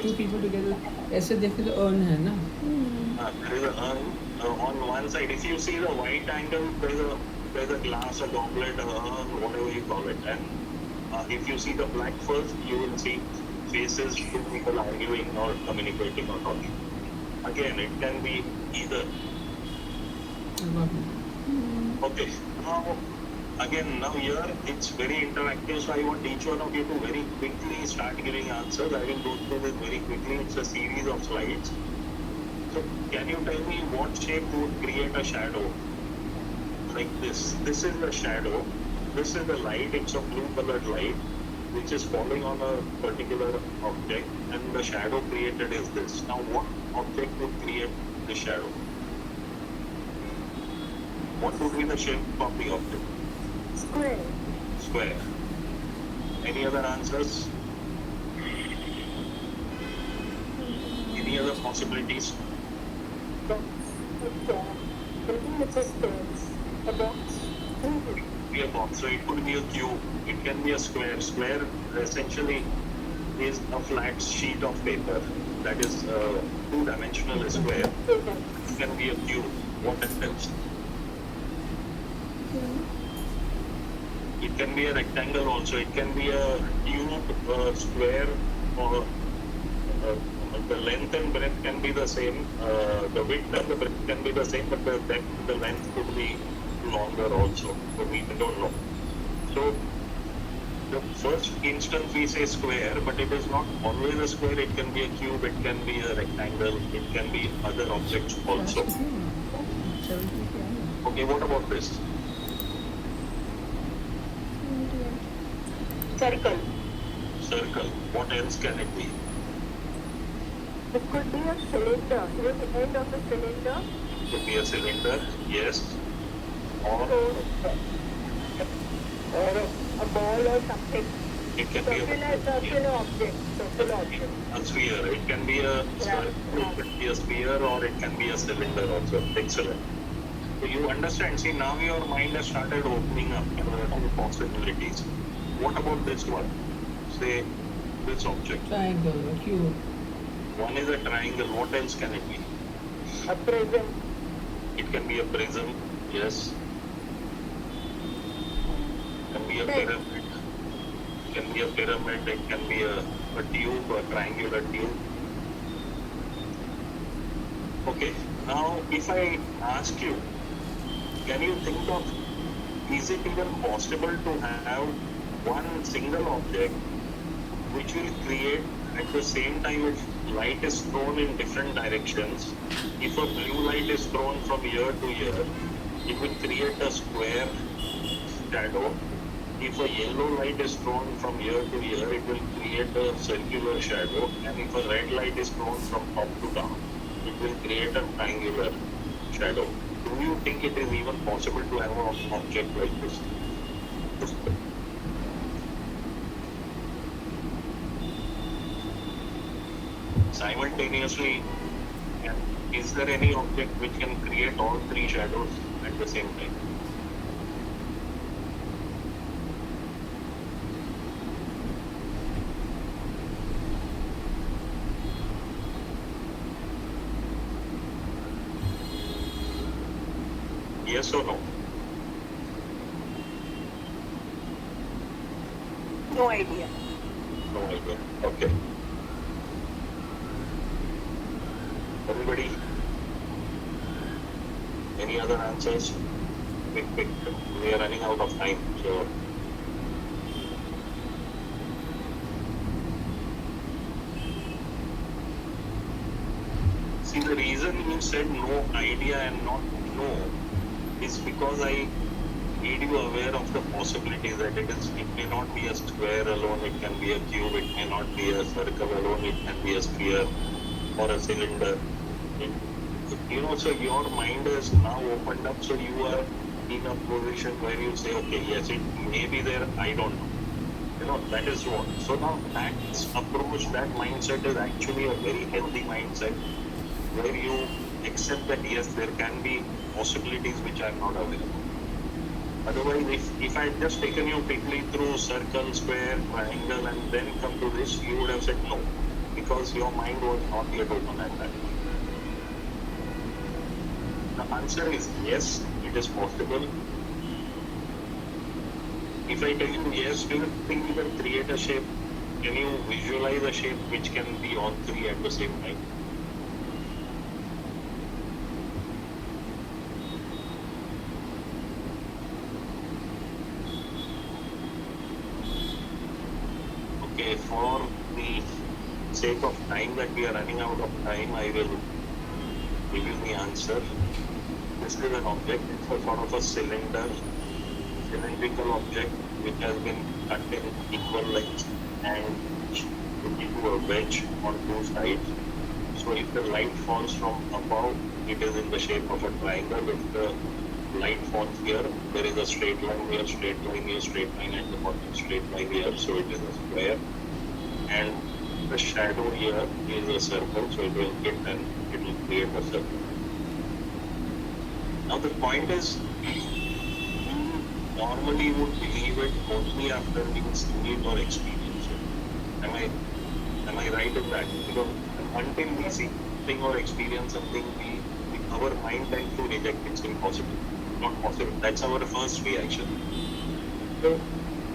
Two people together. ऐसे देखे तो urn है ना? There is a urn on one side. If you see the white angle, there's a glass, a goblet, a urn, whatever you call it. And if you see the black first, you will see faces, two people arguing or communicating or talking. Again, it can be either. Okay. Now here it's very interactive, so I want each one of you to very quickly start giving answers. I will go through this very quickly. It's a series of slides. So can you tell me what shape would create a shadow? Like this. This is the shadow. This is the light. It's a blue colored light which is falling on a particular object, and the shadow created is this. Now what object would create the shadow? What would be the shape of the object? Square. Square. Any other answers? Any other possibilities? Box. Okay. Something which is squares. A box. It could be a box, so it could be a cube. It can be a square. Square essentially is a flat sheet of paper that is two-dimensional square. It can be a cube. What else? Cube. It can be a rectangle also. It can be a tube, square, or the length and breadth can be the same. The width and the breadth can be the same, but the length could be longer also. So we don't know. So the first instance we say square, but it is not always a square. It can be a cube. It can be a rectangle. It can be other objects That's also. the thing. 70 yeah. Okay, what about this? 78. Circle. Circle. What else can it be? It could be a cylinder. Even the end of the cylinder. Could be a cylinder, yes. Or Or a ball or something. it can be Circular object. Circular object. a sphere. It can be a circle, it can be a sphere, or it can be a cylinder also. Excellent. So you understand. See, now your mind has started opening up to possibilities. What about this one? Say this object. Triangle, a cube. One is a triangle. What else can it be? A prism. It can be a prism. Yes. Can be a Bed. pyramid. Can be a pyramid. It can be a tube, a triangular tube. Okay. Now, if I ask you, can you think of, is it even possible to have one single object which will create at the same time if light is thrown in different directions? If a blue light is thrown from here to here, it will create a square shadow. If a yellow light is thrown from here to here, it will create a circular shadow. And if a red light is thrown from top to down, it will create a triangular shadow. Do you think it is even possible to have an object like this? Simultaneously, is there any object which can create all three shadows at the same time? Yes or no? No idea. No idea. Okay. Everybody? Any other answers? Quick, quick. We are running out of time, so. See, the reason you said no idea and not no is because I made you aware of the possibilities that it may not be a square alone, it can be a cube, it may not be a circle alone, it can be a sphere or a cylinder. So your mind is now opened up, so you are in a position where you say, okay, yes, it may be there, I don't know. That is what. So now that approach, that mindset is actually a very healthy mindset where you accept that yes, there can be possibilities which I am not aware of. Otherwise, if I had just taken you quickly through circle, square, triangle, and then come to this, you would have said no, because your mind was not yet open at that point. The answer is yes, it is possible. If I tell you yes, do you think you can create a shape? Can you visualize a shape which can be all three at the same time? Okay, for the sake of time that we are running out of time, I will give you the answer. This is an object, it's a sort of a cylindrical object which has been cut in equal lengths and put into a wedge on two sides. So if the light falls from above, it is in the shape of a triangle. If the light falls here, there is a straight line here, straight line here, straight line at the bottom, straight line here, so it is a square. And the shadow here is a circle, so it will hit and it will create a circle. Now the point is, you normally would believe it only after being seen it or experienced it. Am I right in that? Because until we see something or experience something, we our mind tends to reject it's impossible, not possible. That's our first reaction. So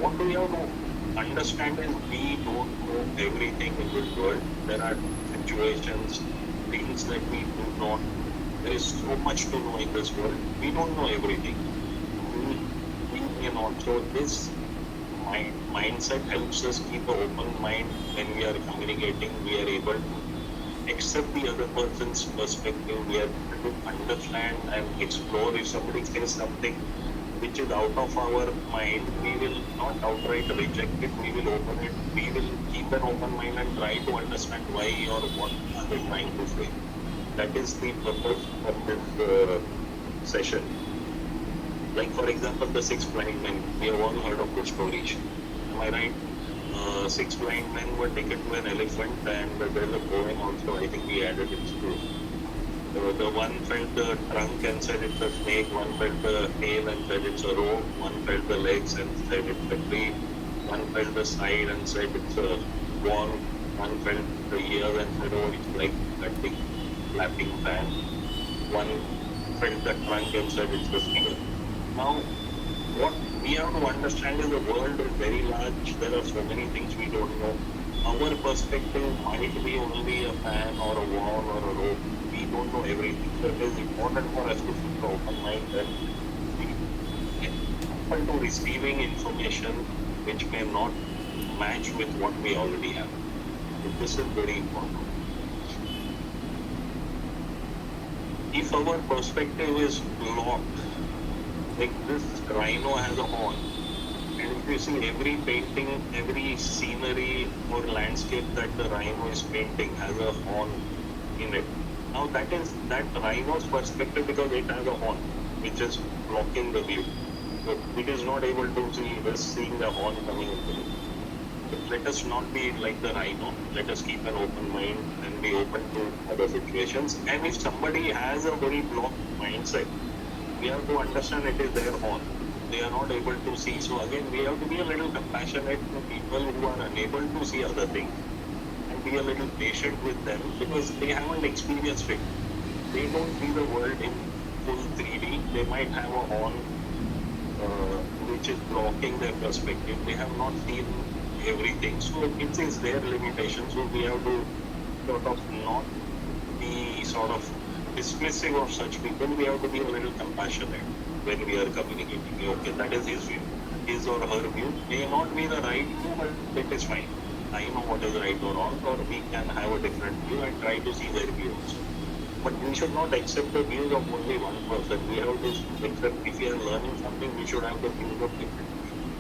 what we have to understand is we don't know everything in this world. There are situations, things that we do not. There is so much to know in this world. We don't know everything. We may not. So this mindset helps us keep an open mind when we are communicating. We are able to accept the other person's perspective. We are able to understand and explore. If somebody says something which is out of our mind, we will not outright reject it. We will open it. We will keep an open mind and try to understand why or what are they trying to say. That is the purpose of this session. Like for example, the six blind men. We have all heard of the story. Am I right? Six blind men were taken to an elephant, and there's a poem also. I think we added it to. The one felt the trunk and said it's a snake, one felt the tail and said it's a rope, one felt the legs and said it's a tree, one felt the side and said it's a wall, one felt the ears and said, oh, it's like a big flapping fan, one felt the trunk and said it's a snake. Now, what we have to understand is the world is very large, there are so many things we don't know. Our perspective might be only a fan or a wall or a rope. We don't know everything. So it is important for us to keep an open mind and be open to receiving information which may not match with what we already have. So this is very important. If our perspective is locked, like this rhino has a horn, and if you see every painting, every scenery or landscape that the rhino is painting has a horn in it. Now that is that rhino's perspective because it has a horn which is blocking the view. So it is not able to see just seeing the horn coming into it. But let us not be like the rhino. Let us keep an open mind and be open to other situations. And if somebody has a very blocked mindset, we have to understand it is their horn. They are not able to see. So again, we have to be a little compassionate to people who are unable to see other things and be a little patient with them because they haven't experienced it. They don't see the world in full 3D. They might have a horn which is blocking their perspective. They have not seen everything. So it is their limitation. So we have to sort of not be sort of dismissive of such people. We have to be a little compassionate when we are communicating. Okay, that is his view. His or her view may not be the right view, but it is fine. I know what is right or wrong, or we can have a different view and try to see their view also. But we should not accept the views of only one person. We have to accept if we are learning something, we should have the views of different people.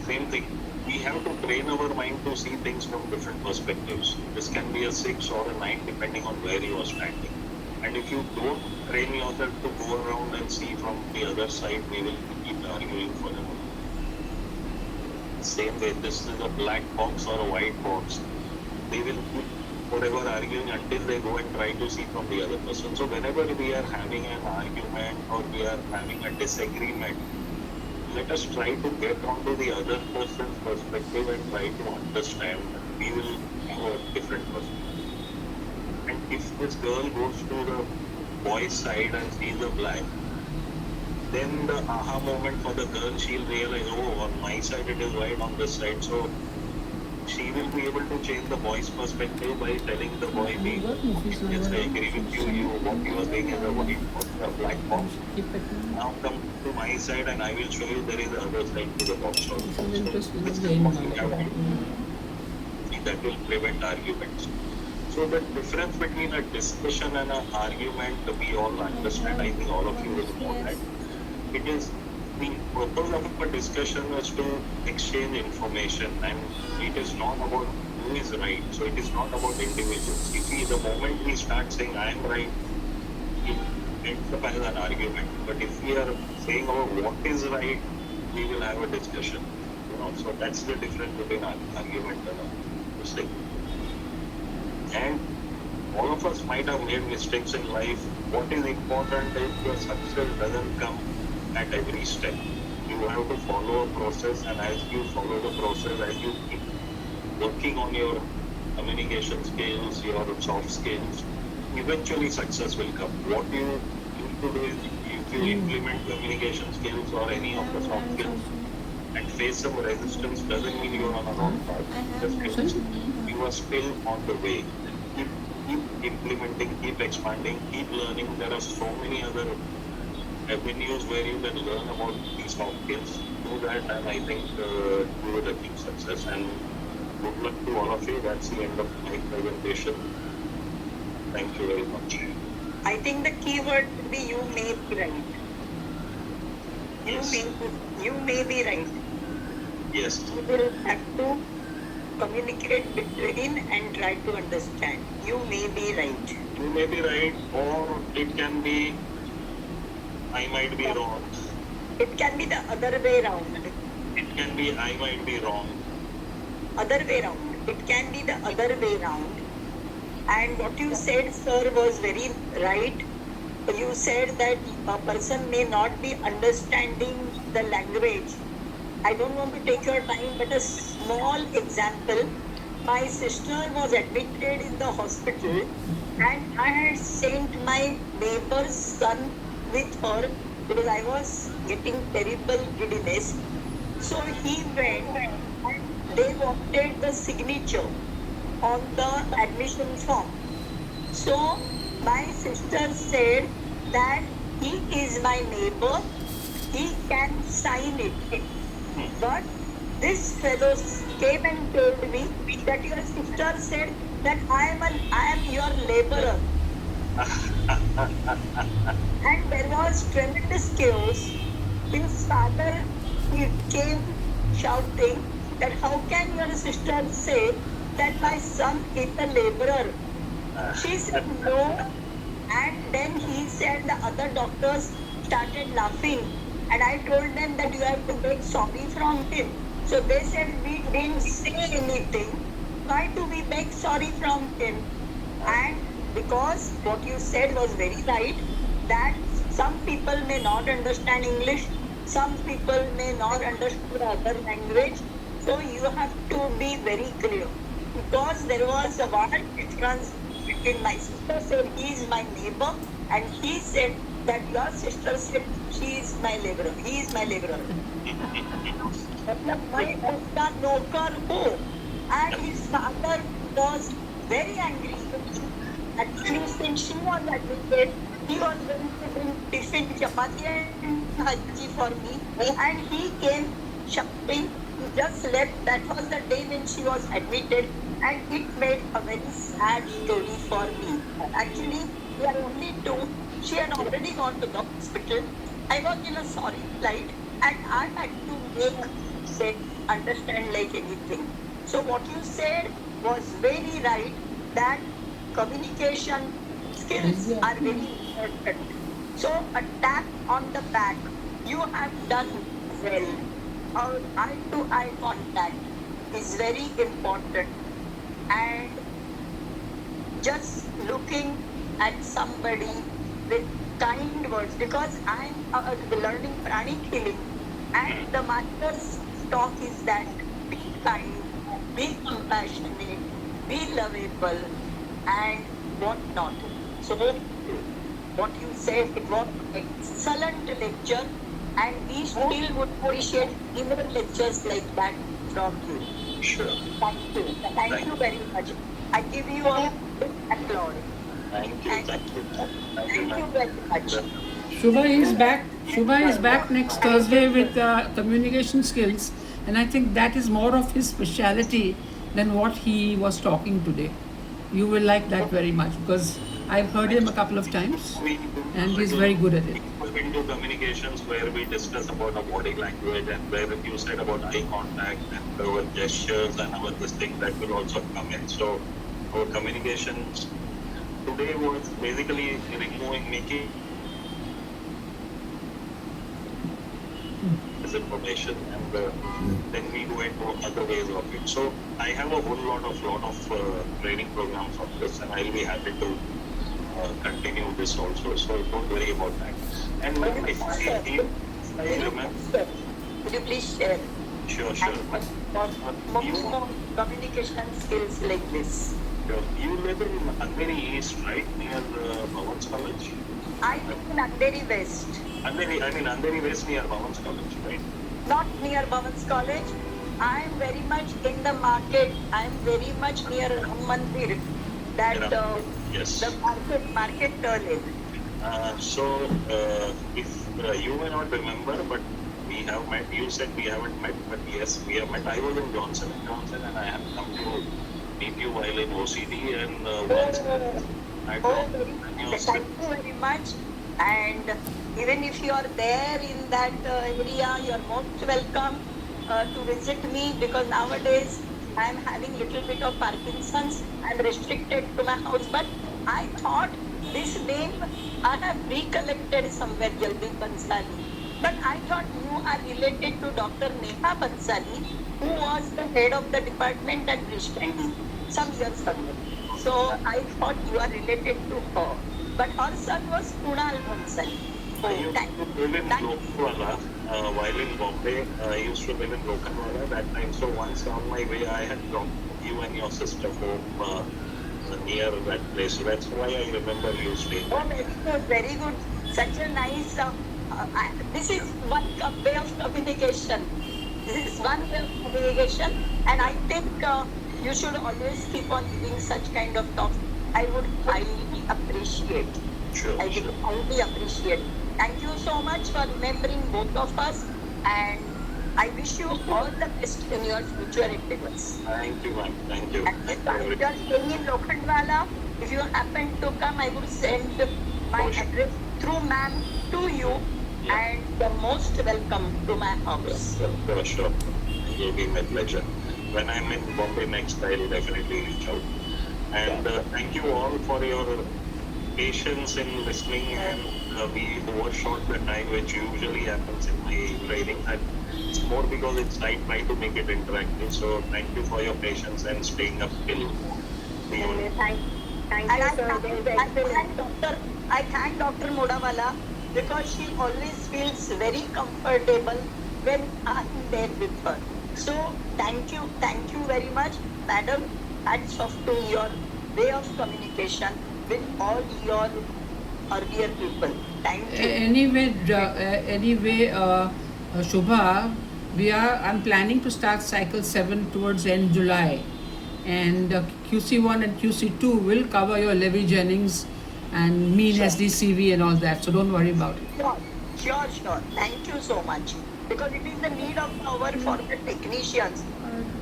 Same thing. We have to train our mind to see things from different perspectives. This can be a 6 or a 9 depending on where you are standing. And if you don't train yourself to go around and see from the other side, we will keep arguing forever. Same way, this is a black box or a white box. They will keep forever arguing until they go and try to see from the other person. So whenever we are having an argument or we are having a disagreement, let us try to get onto the other person's perspective and try to understand. We will have a different perspective. And if this girl goes to the boy's side and sees the black, then the aha moment for the girl, she'll realize, oh, on my side it is white, on this side. So she will be able to change the boy's perspective by telling the boy, yes, I agree with you, what you are saying is a white box, a black box. Now come to my side and I will show you there is the other side to the box also. So this is what we have to see, that will prevent arguments. So the difference between a discussion and an argument, we all understand. I think all of you will know that. It is the purpose of a discussion is to exchange information, and it is not about who is right. So it is not about individuals. You see, the moment we start saying I am right, it ends up as an argument. But if we are saying about what is right, we will have a discussion. So that's the difference between an argument and a mistake. And all of us might have made mistakes in life. What is important is your success doesn't come at every step. You have to follow a process, and as you follow the process, as you keep working on your communication skills, your soft skills, eventually success will come. What you need to do is, if you implement communication skills or any I of the have soft lunch skills also. and face some resistance, doesn't mean you're on a wrong path. I have Just lunch. means Sorry? you are still on the way. Keep implementing, keep expanding, keep learning. There are so many other avenues where you can learn about these soft skills. Do that, and I think you will achieve success. And good luck to all of you. That's the end of my presentation. Thank you very much. I think the key word would be you may be right. You Yes. may, you may be right. Yes. You will have to communicate between and try to understand. You may be right. You may be right, or it can be I might be wrong. It can be the other way round. It can be I might be wrong. Other way round. It can be the other way round. And what you said, sir, was very right. You said that a person may not be understanding the language. I don't want to take your time, but a small example. My sister was admitted in the hospital, and I had sent my neighbor's son with her because I was getting terrible giddiness. So he went and they wanted the signature on the admission form. So my sister said that he is my neighbor, he can sign it. But this fellow came and told me that your sister said that I am your laborer. And there was tremendous chaos. His father, he came shouting that how can your sister say that my son is a laborer? She said no, and then he said the other doctors started laughing, and I told them that you have to beg sorry from him. So they said we didn't say anything. Why do we beg sorry from him? And because what you said was very right, that some people may not understand English, some people may not understand other language. So you have to be very clear. Because there was a wide difference between my sister said he is my neighbor, and he said that your sister said she is my laborer. He is my laborer. मतलब मैं उसका नौकर हूँ. And his father was very angry. Actually, since she was admitted, he was going to bring tiffin, chapati and bhaji for me. And he came shopping. He just left. That was the day when she was admitted. And it made a very sad story for me. Actually, we are only two. She had already gone to the hospital. I was in a sorry plight, and I had to make say understand like anything. So what you said was very right, that communication skills are very important. So a tap on the back, you have done well. Our eye-to-eye contact is very important. And just looking at somebody with kind words, because I'm learning pranic healing, and the master's talk is that be kind, be compassionate, be lovable, and whatnot. So what you said, it was excellent lecture, and we still would appreciate even lectures like that from you. Sure. Thank you. Thank you very much. I give you a big applause. Thank you. Thank you. Thank you very much. Shubha is back. Shubha is back next Thursday with communication skills, and I think that is more of his speciality than what he was talking today. You will like that very much because I've heard him a couple of times, and he's very good at it. We go into communications where we discuss about our body language, and where you said about eye contact and our gestures and our this thing, that will also come in. So our communications today was basically making this information, and then we go into other ways of it. So I have a whole lot of training programs on this, and I'll be happy to continue this also. So don't worry about that. And ma'am, if I remember, Would you please share? sure. And more communication skills like this. You live in Andheri East, right? Near Bhavan's College? I live in Andheri West, Andheri West near Bhavan's College, right? not near Bhavan's College. I am very much in the market. I am very much near Ram Mandir. That Yes. the market lane. If you may not remember, but we have met. You said we haven't met, but yes, we have met. I was in Johnson and Johnson, and I have come to meet you while in OCD, and once I dropped Very in good. your Thank you very much. And even if you are there in that area, you are most welcome to visit me, because nowadays I am having little bit of Parkinson's. I am restricted to my house, but I thought this name I have recollected somewhere, Jaldeep Bhansali. But I thought you are related to Dr. Neha Bhansali, who was the head of the department at Rishikesh some years ago. So I thought you are related to her. But her son was Kunal Bhansali. I Oh, used thank to live in thank Lokhandwala while in Bombay. I used to live in Lokhandwala that time. So once on my way, I had dropped you and your sister home near that place. So that's why I remember you staying. Oh, very good, very good. Such a nice. This is one way of communication. This is one way of communication, and I think you should always keep on giving such kind of talks. I would highly appreciate. Sure, I sure. would highly appreciate. Thank you so much for remembering both of us, and I wish you all the best in your future endeavors. Thank you, ma'am. Thank you. And Thank if you you very are staying in Lokhandwala, if you happen to come, I would send my address through ma'am to you, and you're most welcome to my house. Sure. It will be my pleasure. When I'm in Bombay next, I'll definitely reach out. And thank you all for your patience in listening, and we overshot the time, which usually happens in my training. And it's more because I try to make it interactive. So thank you for your patience and staying up till the evening. Thank And you, sir. That is excellent. I thank Dr. Modawala, because she always feels very comfortable when I'm there with her. So thank you very much, madam. Hats off to your way of communication with all your earlier people. Thank you. Shubha, I'm planning to start cycle 7 towards end July, and QC1 and QC2 will cover your Levy Jennings and mean Sure. SDCV and all that. So don't worry about it. Sure. Thank you so much. Because it is the need of the hour for the technicians.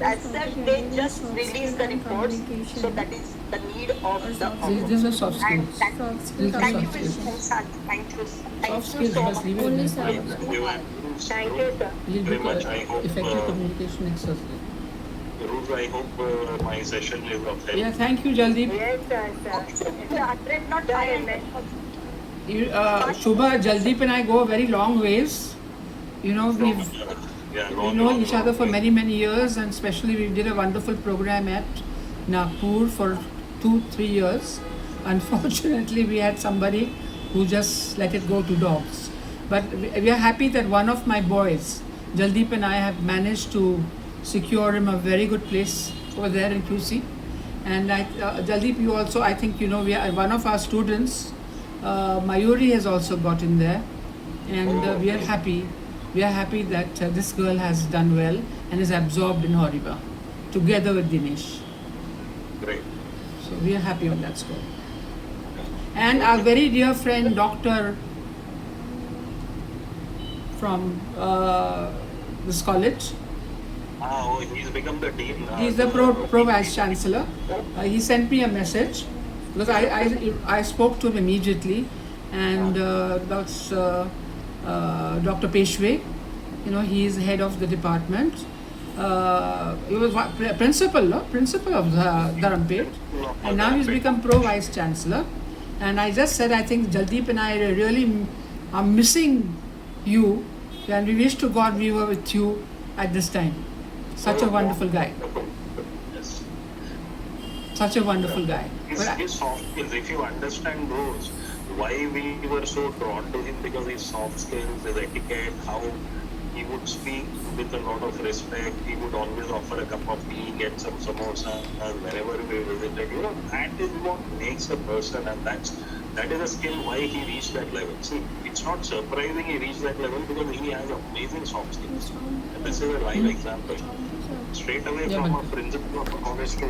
As such, they just release the reports. So that is the need of the hour. These are soft And skills. Soft These skills are thank you, soft Ms. skills. Bhansali. Thank you Soft so skills, you must much. leave it Only with soft me. Thank you. And Thank you, sir. You'll very be much. I hope, effective communication exercise. Ruth, I hope my session is of help. Yeah, thank you, Jaldeep. Yes, sir. The 100, not 500. Shubha, Jaldeep and I go very long ways. You know, From, we know each other for many, many years, and especially we did a wonderful program at Nagpur for 2-3 years. Unfortunately, we had somebody who just let it go to dogs. But we are happy that one of my boys, Jaldeep, and I have managed to secure him a very good place over there in QC. And Jaldeep, you also, I think, you know, we are one of our students, Mayuri, has also got in there, and we are happy. We are happy that this girl has done well and is absorbed in Horiba, together with Dinesh. Great. So we are happy on that score. And our very dear friend, Doctor from this college, He's become the dean. he's the pro vice chancellor. He sent me a message because I spoke to him immediately, and that's Dr. Peshwe. You know, he is head of the department. He was principal of Dharampet, and now he's become pro vice chancellor. And I just said, I think Jaldeep and I really are missing you, and we wish to God we were with you at this time. Such a wonderful guy. Yes. Such a wonderful guy. His soft skills, if you understand those, why we were so drawn to him, because his soft skills, his etiquette, how He would speak with a lot of respect. He would always offer a cup of tea, get some samosas wherever we visited. That is what makes a person, and that is a skill why he reached that level. See, it's not surprising he reached that level because he has amazing soft You skills. sound And this is a live example. sound Straight away Yeah, from but a principal of a college to